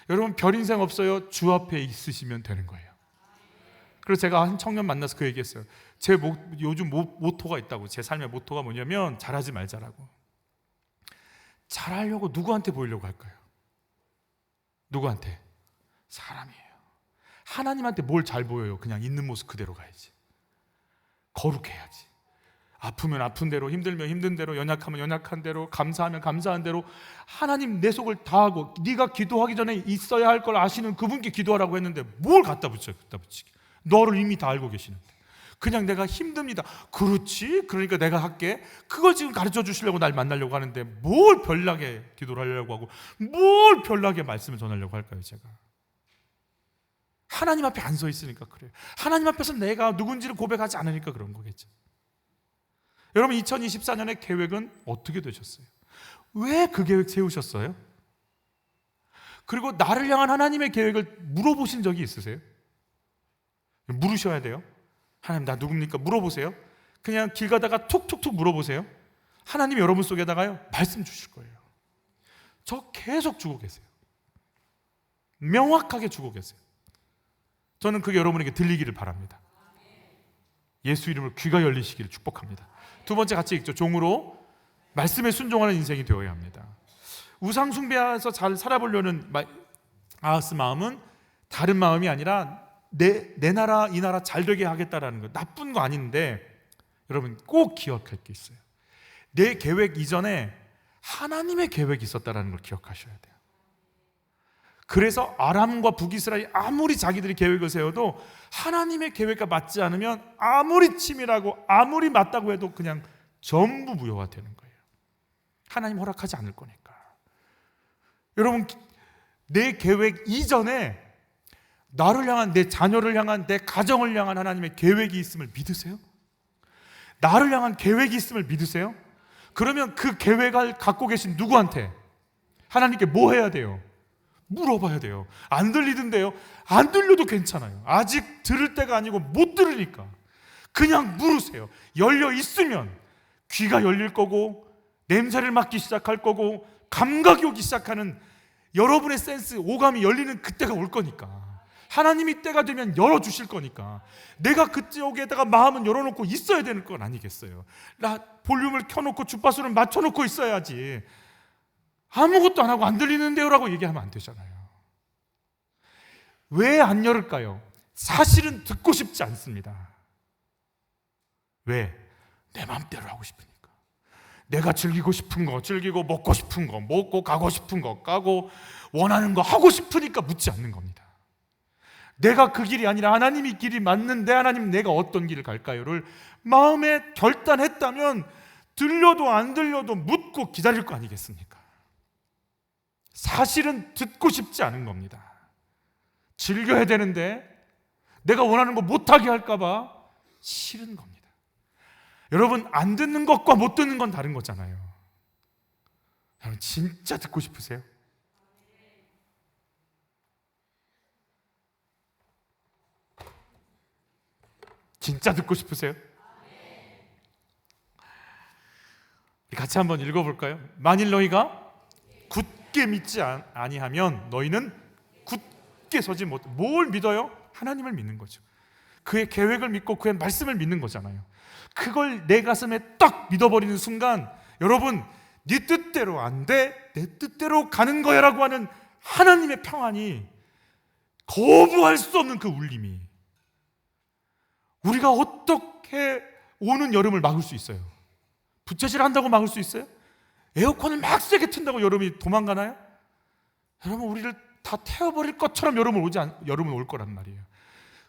여러분, 별 인생 없어요. 주 앞에 있으시면 되는 거예요. 그래서 제가 한 청년 만나서 그 얘기했어요. 요즘 모토가 있다고. 제 삶의 모토가 뭐냐면 잘하지 말자라고. 잘하려고 누구한테 보이려고 할까요? 누구한테? 사람이에요. 하나님한테 뭘 잘 보여요? 그냥 있는 모습 그대로 가야지. 거룩해야지. 아프면 아픈 대로, 힘들면 힘든 대로, 연약하면 연약한 대로, 감사하면 감사한 대로 하나님 내 속을 다하고, 네가 기도하기 전에 있어야 할 걸 아시는 그분께 기도하라고 했는데 뭘 갖다 붙이기? 너를 이미 다 알고 계시는데 그냥 내가 힘듭니다. 그렇지? 그러니까 내가 할게. 그걸 지금 가르쳐 주시려고 날 만나려고 하는데 뭘 별나게 기도를 하려고 하고 뭘 별나게 말씀을 전하려고 할까요, 제가? 하나님 앞에 안 서 있으니까 그래요. 하나님 앞에서 내가 누군지를 고백하지 않으니까 그런 거겠죠. 여러분, 2024년의 계획은 어떻게 되셨어요? 왜 그 계획 세우셨어요? 그리고 나를 향한 하나님의 계획을 물어보신 적이 있으세요? 물으셔야 돼요. 하나님, 나 누굽니까? 물어보세요. 그냥 길 가다가 툭툭툭 물어보세요. 하나님 여러분 속에다가요 말씀 주실 거예요. 저 계속 주고 계세요. 명확하게 주고 계세요. 저는 그게 여러분에게 들리기를 바랍니다. 예수 이름으로 귀가 열리시기를 축복합니다. 두 번째 같이 읽죠. 종으로 말씀에 순종하는 인생이 되어야 합니다. 우상 숭배해서 잘 살아보려는 아하스 마음은 다른 마음이 아니라 내 나라 이 나라 잘 되게 하겠다라는 거, 나쁜 거 아닌데 여러분 꼭 기억할 게 있어요. 내 계획 이전에 하나님의 계획이 있었다는 걸 기억하셔야 돼요. 그래서 아람과 북이스라엘이 아무리 자기들이 계획을 세워도 하나님의 계획과 맞지 않으면 아무리 치밀하고 아무리 맞다고 해도 그냥 전부 무효화 되는 거예요. 하나님 허락하지 않을 거니까. 여러분, 내 계획 이전에 나를 향한, 내 자녀를 향한, 내 가정을 향한 하나님의 계획이 있음을 믿으세요? 나를 향한 계획이 있음을 믿으세요? 그러면 그 계획을 갖고 계신 누구한테, 하나님께 뭐 해야 돼요? 물어봐야 돼요. 안 들리던데요? 안 들려도 괜찮아요. 아직 들을 때가 아니고 못 들으니까 그냥 물으세요. 열려 있으면 귀가 열릴 거고 냄새를 맡기 시작할 거고 감각이 오기 시작하는, 여러분의 센스, 오감이 열리는 그때가 올 거니까, 하나님이 때가 되면 열어주실 거니까 내가 그쪽에다가 마음은 열어놓고 있어야 되는 건 아니겠어요? 나 볼륨을 켜놓고 주파수를 맞춰놓고 있어야지 아무것도 안 하고 안 들리는데요 라고 얘기하면 안 되잖아요. 왜 안 열을까요? 사실은 듣고 싶지 않습니다. 왜? 내 마음대로 하고 싶으니까. 내가 즐기고 싶은 거 즐기고, 먹고 싶은 거 먹고, 가고 싶은 거 가고, 원하는 거 하고 싶으니까 묻지 않는 겁니다. 내가 그 길이 아니라 하나님이 길이 맞는데 하나님 내가 어떤 길을 갈까요를 마음에 결단했다면 들려도 안 들려도 묻고 기다릴 거 아니겠습니까? 사실은 듣고 싶지 않은 겁니다. 즐겨야 되는데 내가 원하는 거 못하게 할까 봐 싫은 겁니다. 여러분, 안 듣는 것과 못 듣는 건 다른 거잖아요. 여러분, 진짜 듣고 싶으세요? 진짜 듣고 싶으세요? 같이 한번 읽어볼까요? 만일 너희가 굳게 믿지 아니하면 너희는 굳게 서지 못. 뭘 믿어요? 하나님을 믿는 거죠. 그의 계획을 믿고 그의 말씀을 믿는 거잖아요. 그걸 내 가슴에 딱 믿어버리는 순간, 여러분, 네 뜻대로 안 돼, 내 뜻대로 가는 거야 라고 하는 하나님의 평안이, 거부할 수 없는 그 울림이, 우리가 어떻게 오는 여름을 막을 수 있어요? 부채질 한다고 막을 수 있어요? 에어컨을 막 세게 튼다고 여름이 도망가나요? 여러분, 우리를 다 태워버릴 것처럼 여름은 올 거란 말이에요.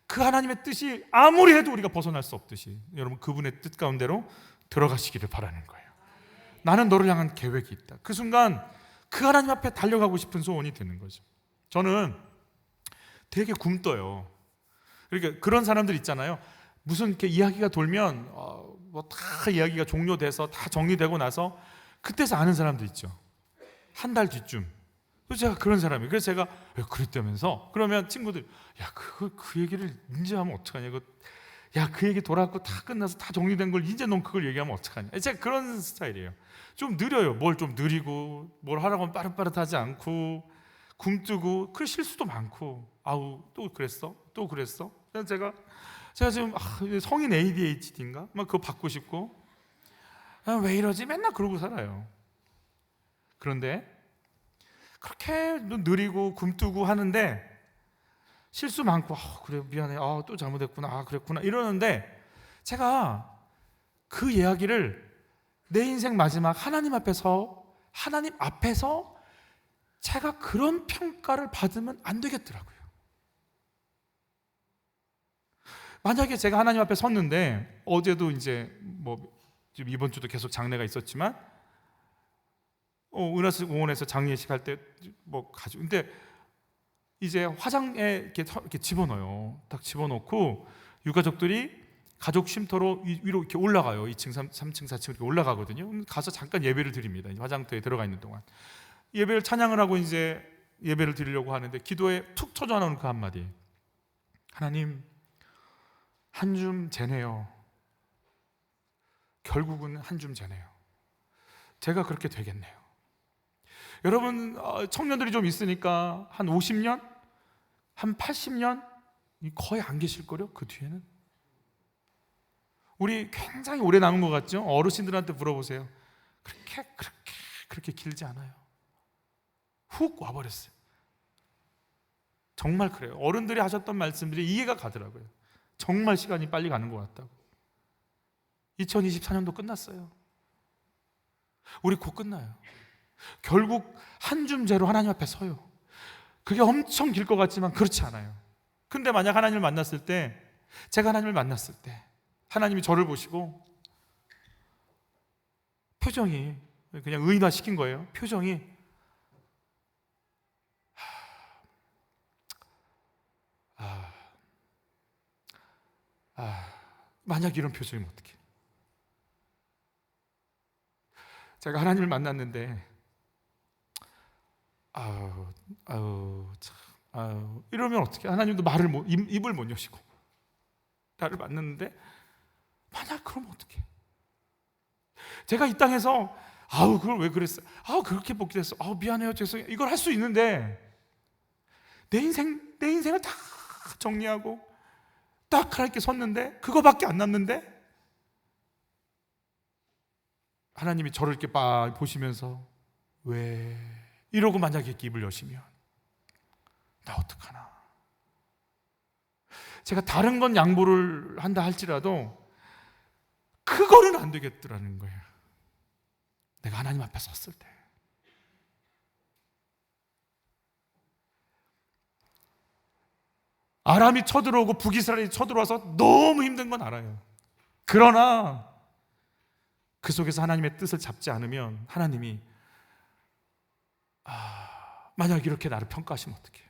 그 하나님의 뜻이 아무리 해도 우리가 벗어날 수 없듯이 여러분, 그분의 뜻 가운데로 들어가시기를 바라는 거예요. 나는 너를 향한 계획이 있다. 그 순간 그 하나님 앞에 달려가고 싶은 소원이 되는 거죠. 저는 되게 굼떠요. 그러니까 그런 사람들 있잖아요. 무슨 이렇게 이야기가 돌면 뭐 다 이야기가 종료돼서 다 정리되고 나서 그때서 아는 사람들 있죠. 한 달 뒤쯤. 그래서 제가 그런 사람이에요. 그래서 제가 왜 그랬다면서, 그러면 친구들, 야, 그 얘기를 이제 하면 어떡하냐, 야, 그 얘기 돌아왔고 다 끝나서 다 정리된 걸 이제 넌 그걸 얘기하면 어떡하냐. 제가 그런 스타일이에요. 좀 느려요. 뭘 좀 느리고, 뭘 하라고 하면 빠릇빠릇하지 않고, 굼뜨고, 그 실수도 많고, 아우 또 그랬어, 또 그랬어. 그래서 제가 지금 성인 ADHD인가 막 그거 받고 싶고, 왜 이러지 맨날 그러고 살아요. 그런데 그렇게 느리고 굼뜨고 하는데 실수 많고, 그래 미안해, 또 잘못했구나, 그랬구나 이러는데, 제가 그 이야기를 내 인생 마지막 하나님 앞에서 제가 그런 평가를 받으면 안 되겠더라고요. 만약에 제가 하나님 앞에 섰는데, 어제도 이제 지금 이번 주도 계속 장례가 있었지만 은하수 공원에서 장례식 할 때 가지고, 근데 이제 화장에 이렇게 집어넣어요. 딱 집어넣고 유가족들이 가족 쉼터로 위로 이렇게 올라가요. 2층, 3층, 4층 이렇게 올라가거든요. 가서 잠깐 예배를 드립니다. 화장터에 들어가 있는 동안 예배를 찬양을 하고 이제 예배를 드리려고 하는데 기도에 툭 터져 나오는 그 한마디, 하나님 한 줌 재네요. 결국은 한 줌 재네요. 제가 그렇게 되겠네요. 여러분, 청년들이 좀 있으니까 한 50년? 한 80년? 거의 안 계실걸요? 그 뒤에는? 우리 굉장히 오래 남은 것 같죠? 어르신들한테 물어보세요. 그렇게 길지 않아요. 훅 와버렸어요. 정말 그래요. 어른들이 하셨던 말씀들이 이해가 가더라고요. 정말 시간이 빨리 가는 것 같다고. 2024년도 끝났어요. 우리 곧 끝나요. 결국 한 줌째로 하나님 앞에 서요. 그게 엄청 길 것 같지만 그렇지 않아요. 근데 만약 하나님을 만났을 때, 제가 하나님을 만났을 때 하나님이 저를 보시고 표정이, 그냥 의인화 시킨 거예요. 표정이 만약 이런 표정이면 어떡해. 제가 하나님을 만났는데 이러면 어떡해. 하나님도 입을 못 여시고 나를 만났는데 만약 그러면 어떡해. 제가 이 땅에서 그걸 왜 그랬어요? 그렇게 복귀했어. 미안해요, 죄송해요. 이걸 할 수 있는데 내 인생을 다 정리하고 딱 하나님께 섰는데 그거밖에 안 남는데 하나님이 저를 이렇게 보시면서 왜 이러고 만약에 이렇게 입을 여시면 나 어떡하나. 제가 다른 건 양보를 한다 할지라도 그거는 안 되겠더라는 거예요. 내가 하나님 앞에 섰을 때. 아람이 쳐들어오고 북이스라엘이 쳐들어와서 너무 힘든 건 알아요. 그러나 그 속에서 하나님의 뜻을 잡지 않으면 하나님이 만약 이렇게 나를 평가하시면 어떡해요.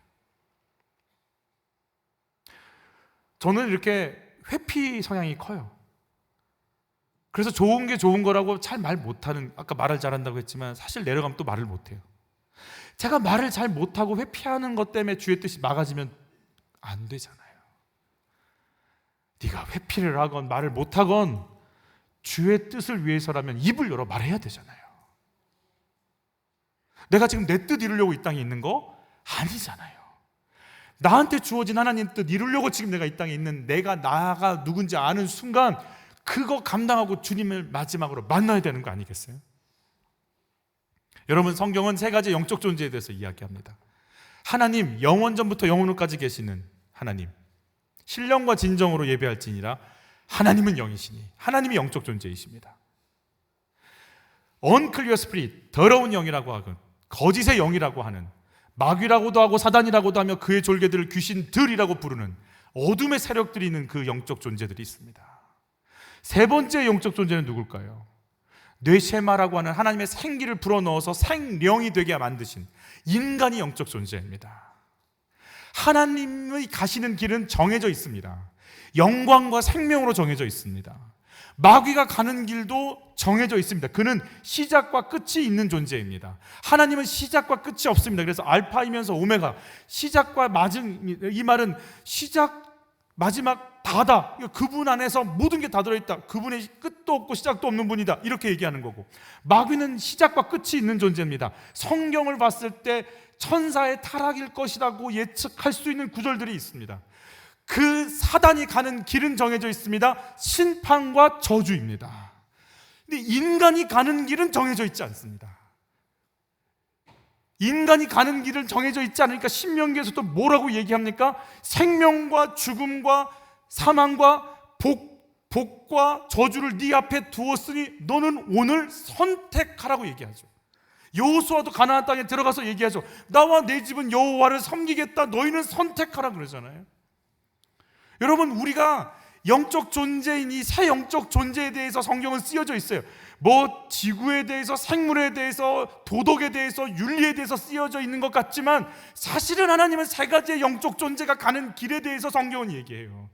저는 이렇게 회피 성향이 커요. 그래서 좋은 게 좋은 거라고 잘 말 못하는, 아까 말을 잘한다고 했지만 사실 내려가면 또 말을 못해요. 제가 말을 잘 못하고 회피하는 것 때문에 주의 뜻이 막아지면 안 되잖아요. 네가 회피를 하건 말을 못하건 주의 뜻을 위해서라면 입을 열어 말해야 되잖아요. 내가 지금 내 뜻 이루려고 이 땅에 있는 거 아니잖아요. 나한테 주어진 하나님 뜻 이루려고 지금 내가 이 땅에 있는, 내가 나가 누군지 아는 순간 그거 감당하고 주님을 마지막으로 만나야 되는 거 아니겠어요? 여러분, 성경은 세 가지 영적 존재에 대해서 이야기합니다. 하나님, 영원전부터 영원후까지 계시는 하나님, 신령과 진정으로 예배할지니라. 하나님은 영이시니 하나님이 영적 존재이십니다. unclear spirit, 더러운 영이라고 하건 거짓의 영이라고 하는, 마귀라고도 하고 사단이라고도 하며 그의 졸개들을 귀신들이라고 부르는 어둠의 세력들이 있는 그 영적 존재들이 있습니다. 세 번째 영적 존재는 누굴까요? 뇌쉐마라고 하는 하나님의 생기를 불어넣어서 생령이 되게 만드신 인간이 영적 존재입니다. 하나님의 가시는 길은 정해져 있습니다. 영광과 생명으로 정해져 있습니다. 마귀가 가는 길도 정해져 있습니다. 그는 시작과 끝이 있는 존재입니다. 하나님은 시작과 끝이 없습니다. 그래서 알파이면서 오메가, 시작과 마지막, 이 말은 시작, 마지막 다다. 그분 안에서 모든 게 다 들어있다. 그분의 끝도 없고 시작도 없는 분이다. 이렇게 얘기하는 거고, 마귀는 시작과 끝이 있는 존재입니다. 성경을 봤을 때 천사의 타락일 것이라고 예측할 수 있는 구절들이 있습니다. 그 사단이 가는 길은 정해져 있습니다. 심판과 저주입니다. 근데 인간이 가는 길은 정해져 있지 않습니다. 인간이 가는 길은 정해져 있지 않으니까 신명기에서도 뭐라고 얘기합니까? 생명과 죽음과 사망과 복과 저주를 네 앞에 두었으니 너는 오늘 선택하라고 얘기하죠. 여호수아도 가나안 땅에 들어가서 얘기하죠. 나와 내 집은 여호와를 섬기겠다. 너희는 선택하라 그러잖아요. 여러분, 우리가 영적 존재인 이 새 영적 존재에 대해서 성경은 쓰여져 있어요. 뭐 지구에 대해서, 생물에 대해서, 도덕에 대해서, 윤리에 대해서 쓰여져 있는 것 같지만 사실은 하나님은 세 가지의 영적 존재가 가는 길에 대해서 성경은 얘기해요.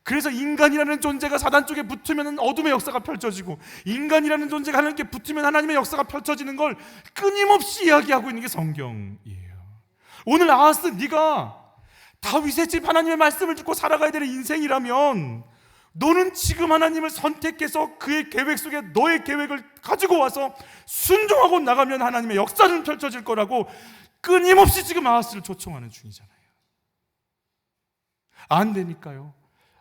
그래서 인간이라는 존재가 사단 쪽에 붙으면 어둠의 역사가 펼쳐지고, 인간이라는 존재가 하나님께 붙으면 하나님의 역사가 펼쳐지는 걸 끊임없이 이야기하고 있는 게 성경이에요. 오늘 아하스, 네가 다윗의 집 하나님의 말씀을 듣고 살아가야 되는 인생이라면 너는 지금 하나님을 선택해서 그의 계획 속에 너의 계획을 가지고 와서 순종하고 나가면 하나님의 역사는 펼쳐질 거라고 끊임없이 지금 아하스를 초청하는 중이잖아요. 안 되니까요.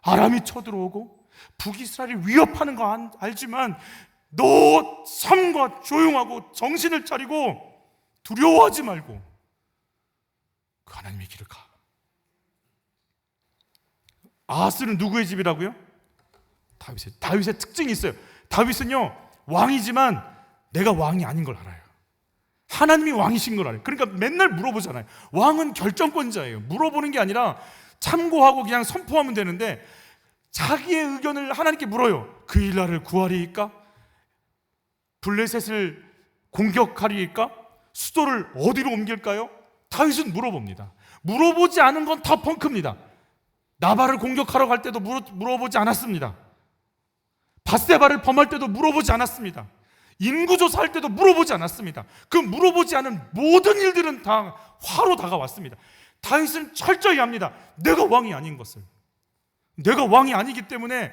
아람이 쳐들어오고 북이스라엘이 위협하는 거 알지만 너 삶과 조용하고 정신을 차리고 두려워하지 말고 그 하나님의 길을 가. 아하스는 누구의 집이라고요? 다윗의 특징이 있어요. 다윗은요, 왕이지만 내가 왕이 아닌 걸 알아요. 하나님이 왕이신 걸 알아요. 그러니까 맨날 물어보잖아요. 왕은 결정권자예요. 물어보는 게 아니라 참고하고 그냥 선포하면 되는데 자기의 의견을 하나님께 물어요. 그 일 나를 구하리이까? 블레셋을 공격하리이까? 수도를 어디로 옮길까요? 다윗은 물어봅니다. 물어보지 않은 건 다 펑크입니다. 나발을 공격하러 갈 때도 물어보지 않았습니다. 밧세바를 범할 때도 물어보지 않았습니다. 인구조사할 때도 물어보지 않았습니다. 그 물어보지 않은 모든 일들은 다 화로 다가왔습니다. 다윗은 철저히 합니다. 내가 왕이 아닌 것을. 내가 왕이 아니기 때문에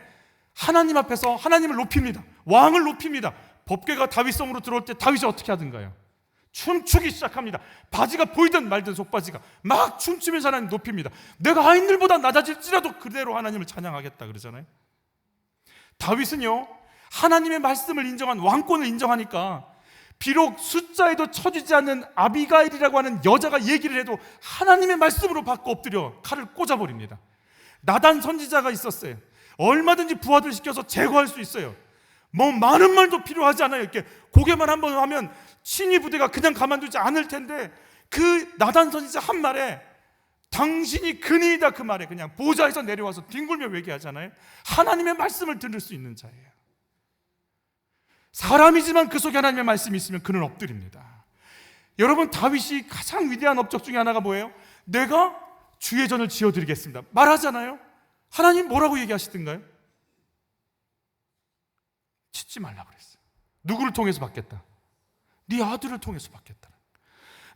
하나님 앞에서 하나님을 높입니다. 왕을 높입니다. 법궤가 다윗성으로 들어올 때 다윗이 어떻게 하던가요? 춤추기 시작합니다. 바지가 보이든 말든 속바지가 막 춤추면서 하나님 높입니다. 내가 하인들보다 낮아질지라도 그대로 하나님을 찬양하겠다 그러잖아요. 다윗은요, 하나님의 말씀을 인정한 왕권을 인정하니까 비록 숫자에도 쳐지지 않는 아비가일이라고 하는 여자가 얘기를 해도 하나님의 말씀으로 바꿔 엎드려 칼을 꽂아버립니다. 나단 선지자가 있었어요. 얼마든지 부하들 시켜서 제거할 수 있어요. 뭐 많은 말도 필요하지 않아요. 이렇게 고개만 한번 하면 친위 부대가 그냥 가만두지 않을 텐데 그 나단 선지자 한 말에 당신이 근이다 그 말에 그냥 보좌에서 내려와서 뒹굴며 회개하잖아요. 하나님의 말씀을 들을 수 있는 자예요. 사람이지만 그 속에 하나님의 말씀이 있으면 그는 엎드립니다. 여러분, 다윗이 가장 위대한 업적 중에 하나가 뭐예요? 내가 주의 전을 지어드리겠습니다 말하잖아요. 하나님 뭐라고 얘기하시던가요? 짓지 말라 그랬어요. 누구를 통해서 받겠다? 네 아들을 통해서 받겠다.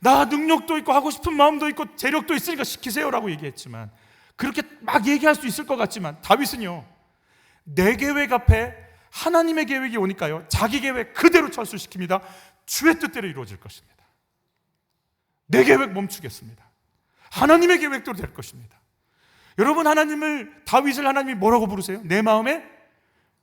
나 능력도 있고 하고 싶은 마음도 있고 재력도 있으니까 시키세요라고 얘기했지만, 그렇게 막 얘기할 수 있을 것 같지만 다윗은요, 내 계획 앞에 하나님의 계획이 오니까요, 자기 계획 그대로 철수시킵니다. 주의 뜻대로 이루어질 것입니다. 내 계획 멈추겠습니다. 하나님의 계획대로 될 것입니다. 여러분, 다윗을 하나님이 뭐라고 부르세요? 내 마음에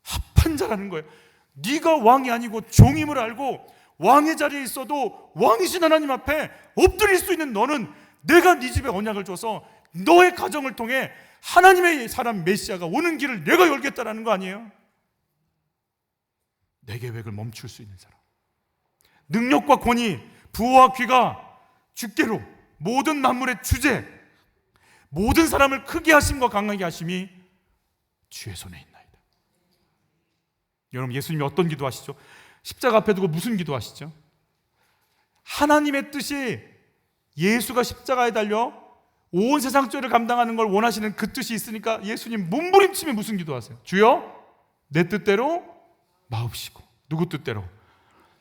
합한 자라는 거예요. 네가 왕이 아니고 종임을 알고 왕의 자리에 있어도 왕이신 하나님 앞에 엎드릴 수 있는 너는 내가 네 집에 언약을 줘서 너의 가정을 통해 하나님의 사람 메시아가 오는 길을 내가 열겠다라는 거 아니에요? 내 계획을 멈출 수 있는 사람, 능력과 권위, 부와 귀가 주께로 모든 만물의 주제, 모든 사람을 크게 하심과 강하게 하심이 주의 손에 있나이다. 여러분, 예수님이 어떤 기도하시죠? 십자가 앞에 두고 무슨 기도하시죠? 하나님의 뜻이 예수가 십자가에 달려 온 세상 죄를 감당하는 걸 원하시는 그 뜻이 있으니까 예수님 몸부림치며 무슨 기도하세요? 주여, 내 뜻대로 마옵시고. 누구 뜻대로?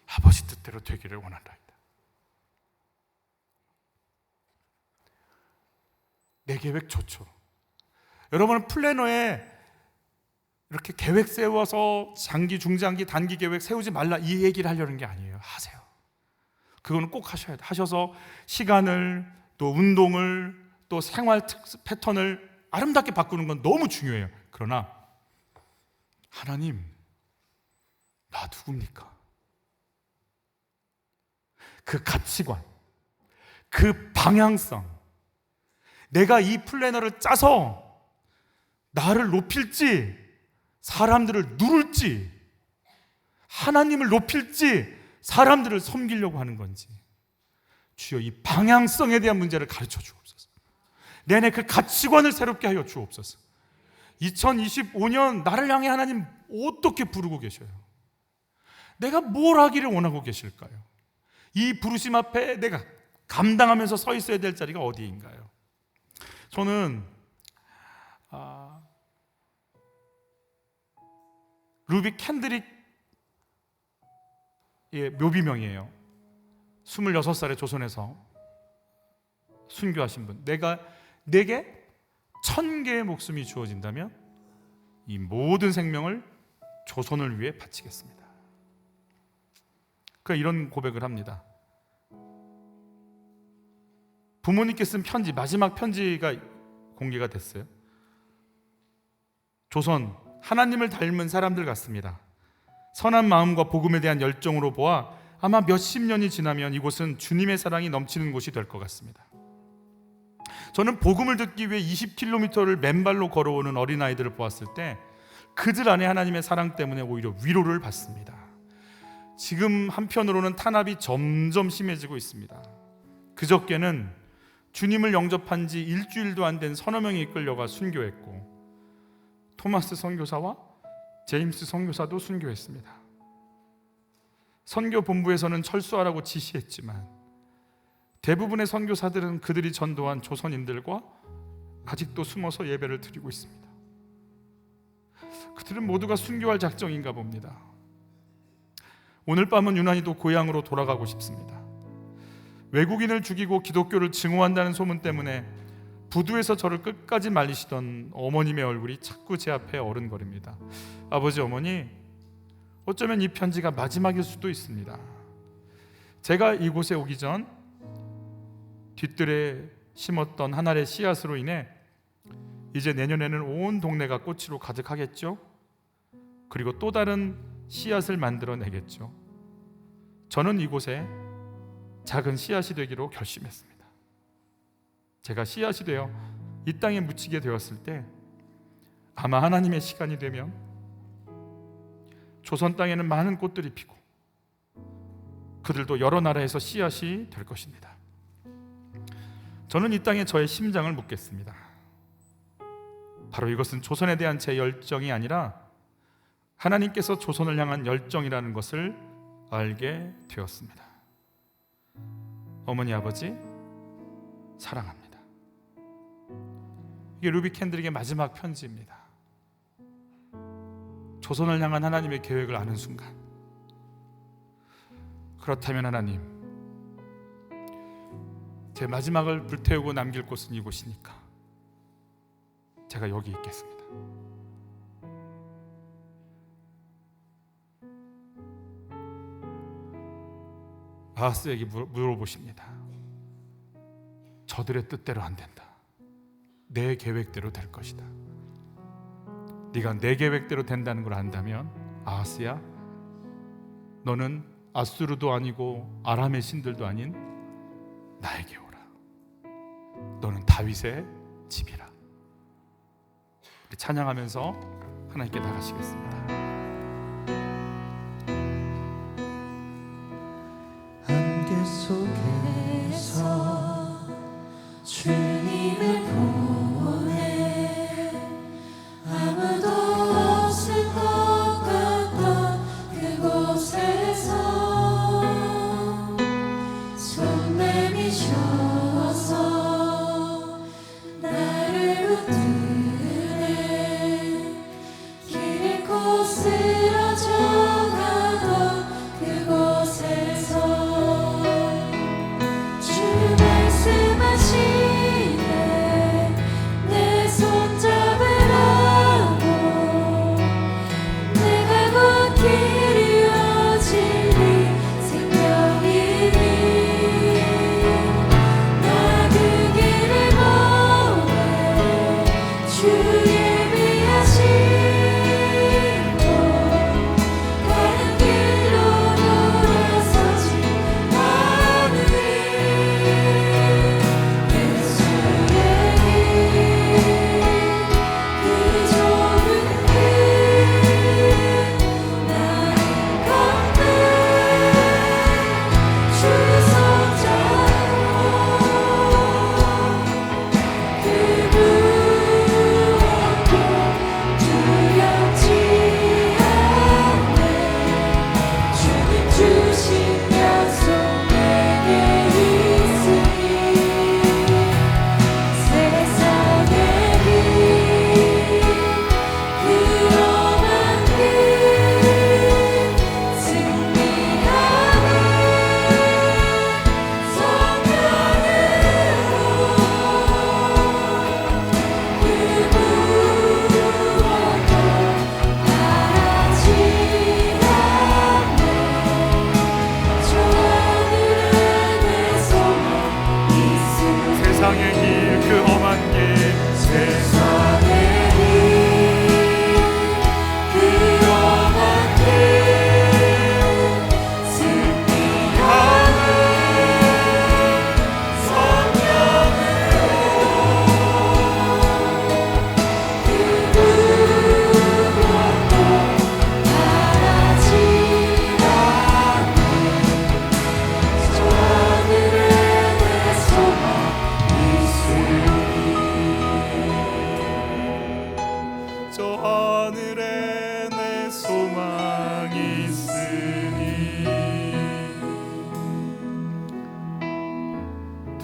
아버지 뜻대로 되기를 원한다. 내 계획 좋죠. 여러분은 플래너에 이렇게 계획 세워서 장기, 중장기, 단기 계획 세우지 말라 이 얘기를 하려는 게 아니에요. 하세요. 그거는 꼭 하셔야 돼요. 하셔서 시간을, 또 운동을, 또 생활 패턴을 아름답게 바꾸는 건 너무 중요해요. 그러나 하나님, 나 누굽니까? 그 가치관, 그 방향성, 내가 이 플래너를 짜서 나를 높일지 사람들을 누를지, 하나님을 높일지 사람들을 섬기려고 하는 건지, 주여 이 방향성에 대한 문제를 가르쳐 주옵소서. 내내 그 가치관을 새롭게 하여 주옵소서. 2025년 나를 향해 하나님 어떻게 부르고 계셔요? 내가 뭘 하기를 원하고 계실까요? 이 부르심 앞에 내가 감당하면서 서 있어야 될 자리가 어디인가요? 저는 루비 캔드릭의 묘비명이에요. 26살에 조선에서 순교하신 분. 내게 1000개의 목숨이 주어진다면 이 모든 생명을 조선을 위해 바치겠습니다. 그러니까 이런 고백을 합니다. 부모님께 쓴 편지, 마지막 편지가 공개가 됐어요. 조선, 하나님을 닮은 사람들 같습니다. 선한 마음과 복음에 대한 열정으로 보아 아마 몇십 년이 지나면 이곳은 주님의 사랑이 넘치는 곳이 될 것 같습니다. 저는 복음을 듣기 위해 20km를 맨발로 걸어오는 어린아이들을 보았을 때 그들 안에 하나님의 사랑 때문에 오히려 위로를 받습니다. 지금 한편으로는 탄압이 점점 심해지고 있습니다. 그저께는 주님을 영접한 지 일주일도 안 된 서너 명이 이끌려가 순교했고, 토마스 선교사와 제임스 선교사도 순교했습니다. 선교 본부에서는 철수하라고 지시했지만 대부분의 선교사들은 그들이 전도한 조선인들과 아직도 숨어서 예배를 드리고 있습니다. 그들은 모두가 순교할 작정인가 봅니다. 오늘 밤은 유난히도 고향으로 돌아가고 싶습니다. 외국인을 죽이고 기독교를 증오한다는 소문 때문에 부두에서 저를 끝까지 말리시던 어머님의 얼굴이 자꾸 제 앞에 어른거립니다. 아버지, 어머니, 어쩌면 이 편지가 마지막일 수도 있습니다. 제가 이곳에 오기 전 뒷뜰에 심었던 한 알의 씨앗으로 인해 이제 내년에는 온 동네가 꽃으로 가득하겠죠. 그리고 또 다른 씨앗을 만들어내겠죠. 저는 이곳에 작은 씨앗이 되기로 결심했습니다. 제가 씨앗이 되어 이 땅에 묻히게 되었을 때 아마 하나님의 시간이 되면 조선 땅에는 많은 꽃들이 피고 그들도 여러 나라에서 씨앗이 될 것입니다. 저는 이 땅에 저의 심장을 묻겠습니다. 바로 이것은 조선에 대한 제 열정이 아니라 하나님께서 조선을 향한 열정이라는 것을 알게 되었습니다. 어머니, 아버지, 사랑합니다. 이게 루비 캔드릭의 마지막 편지입니다. 조선을 향한 하나님의 계획을 아는 순간, 그렇다면 하나님, 제 마지막을 불태우고 남길 곳은 이곳이니까 제가 여기 있겠습니다. 아하스에게 물어보십니다. 저들의 뜻대로 안 된다. 내 계획대로 될 것이다. 네가 내 계획대로 된다는 걸 안다면 아하스야, 너는 아수르도 아니고 아람의 신들도 아닌 나에게 오라. 너는 다윗의 집이라. 찬양하면서 하나님께 나가시겠습니다. 안개 속에서 주님을 보내 아무도 없을 것 같던 그곳에서 손 내미셔서 나를 붙드네 길 잃고 쓰러져 가던 그곳에서 주 말씀하시네 내 손 잡으라고 내가 곧 길 이어지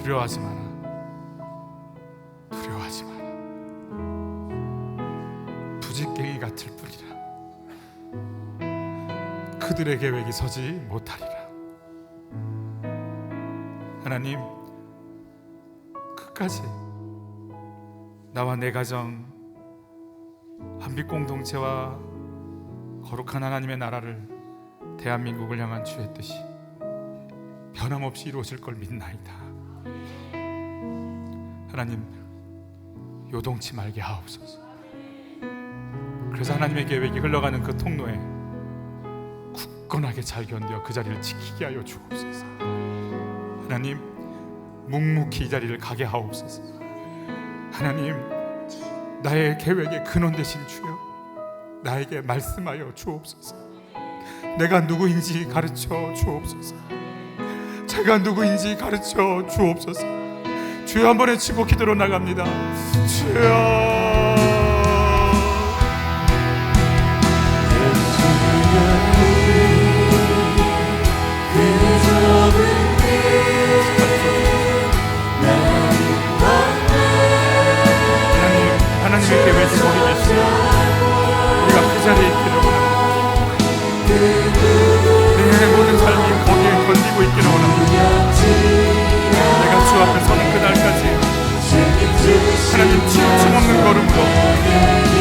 두려워하지 마라. 두려워하지 마라. 부지깽이 같을 뿐이라. 그들의 계획이 서지 못하리라. 하나님, 끝까지 나와 내 가정, 한빛 공동체와 거룩한 하나님의 나라를, 대한민국을 향한 주의 뜻이 변함없이 이루어질 걸 믿나이다. 하나님, 요동치 말게 하옵소서. 그래서 하나님의 계획이 흘러가는 그 통로에 굳건하게 잘 견뎌 그 자리를 지키게 하여 주옵소서. 하나님, 묵묵히 이 자리를 가게 하옵소서. 하나님, 나의 계획의 근원 되신 주여, 나에게 말씀하여 주옵소서. 내가 누구인지 가르쳐 주옵소서. 제가 누구인지 가르쳐 주옵소서. 주여, 한 번에 치고 기도로 나갑니다. 주여, 하나님의 계획이 거기 계시오. 우리가 그 자리에 있기를 원합니다. 내 모든 삶이 거기에 견디고 있기를 원합니다. 내가 주 앞에 서는 그날까지 하나님 치우침 없는 걸음으로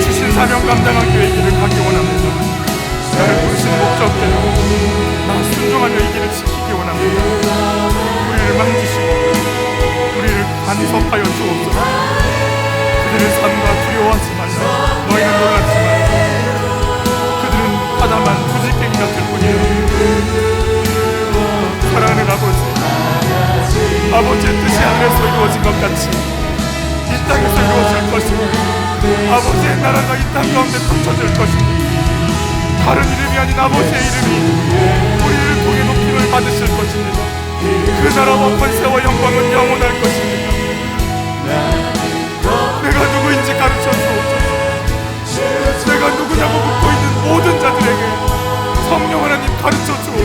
주신 사명 감당하기 위해 이 길을 가기 원합니다. 나를 부르신 목적대로 나 순종하며 이 길을 지키기 원합니다. 우리를 만지시고 우리를 간섭하여 주옵소서. 그들의 삶과 두려워하지 말라. 너희는 놀라지 말라. 그들은 하다만 부지깽이 같을 뿐이야. 사랑하는 아버지, 아버지의 뜻이 하늘에서 이루어진 것 같이 이 땅에서 이루어질 것입니다. 아버지의 나라가 이 땅 가운데 펼쳐질 것입니다. 다른 이름이 아닌 아버지의 이름이 우리를 통해 높임을 받으실 것입니다. 그 나라와 권세와 영광은 영원할 것입니다. 내가 누구인지 가르쳐 주옵소서. 내가 누구냐고 묻고 있는 모든 자들에게 성령 하나님 가르쳐 주옵소서.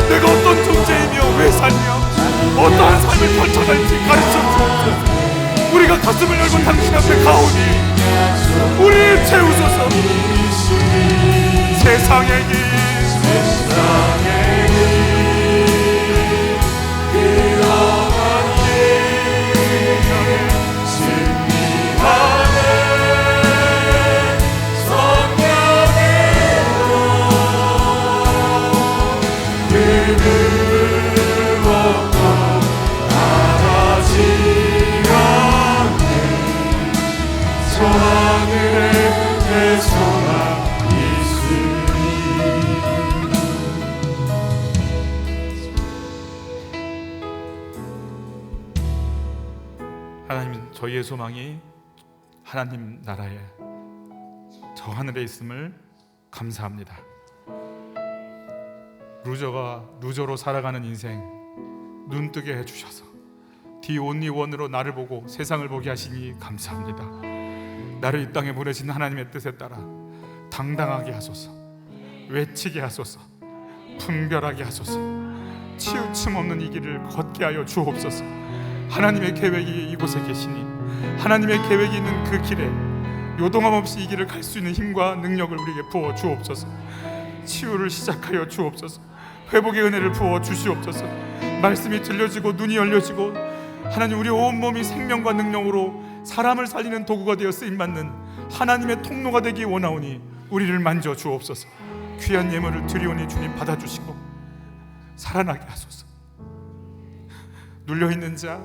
내가 어떤 존재이며 왜 살며 어떠한 삶을 펼쳐갈지 가르쳐 주옵소서. 우리가 가슴을 열고 당신 앞에 가오니 우리를 채우소서. 세상의 길 하나님, 저희의 소망이 하나님 나라에 저 하늘에 있음을 감사합니다. 루저가 루저로 살아가는 인생 눈뜨게 해주셔서 The only one으로 나를 보고 세상을 보게 하시니 감사합니다. 나를 이 땅에 보내신 하나님의 뜻에 따라 당당하게 하소서. 외치게 하소서. 분별하게 하소서. 치우침 없는 이 길을 걷게 하여 주옵소서. 하나님의 계획이 이곳에 계시니 하나님의 계획이 있는 그 길에 요동함 없이 이 길을 갈 수 있는 힘과 능력을 우리에게 부어 주옵소서. 치유를 시작하여 주옵소서. 회복의 은혜를 부어 주시옵소서. 말씀이 들려지고 눈이 열려지고 하나님, 우리 온몸이 생명과 능력으로 사람을 살리는 도구가 되어 쓰임받는 하나님의 통로가 되기 원하오니 우리를 만져 주옵소서. 귀한 예물을 드리오니 주님 받아주시고 살아나게 하소서. 눌려있는 자,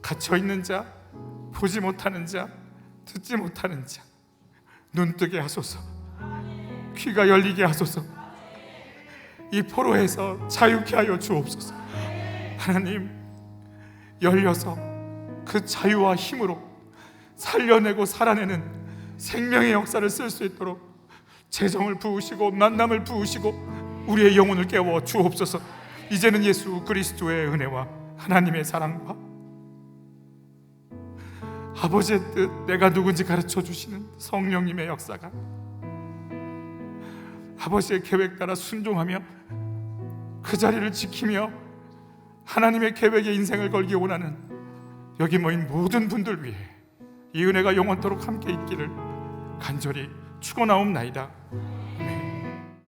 갇혀있는 자, 보지 못하는 자, 듣지 못하는 자 눈뜨게 하소서. 귀가 열리게 하소서. 이 포로에서 자유케 하여 주옵소서. 하나님, 열려서 그 자유와 힘으로 살려내고 살아내는 생명의 역사를 쓸 수 있도록 재정을 부으시고 만남을 부으시고 우리의 영혼을 깨워 주옵소서. 이제는 예수 그리스도의 은혜와 하나님의 사랑과 아버지의 뜻, 내가 누군지 가르쳐 주시는 성령님의 역사가 아버지의 계획 따라 순종하며 그 자리를 지키며 하나님의 계획에 인생을 걸기 원하는 여기 모인 모든 분들 위해 이 은혜가 영원토록 함께 있기를 간절히 축원하옵나이다.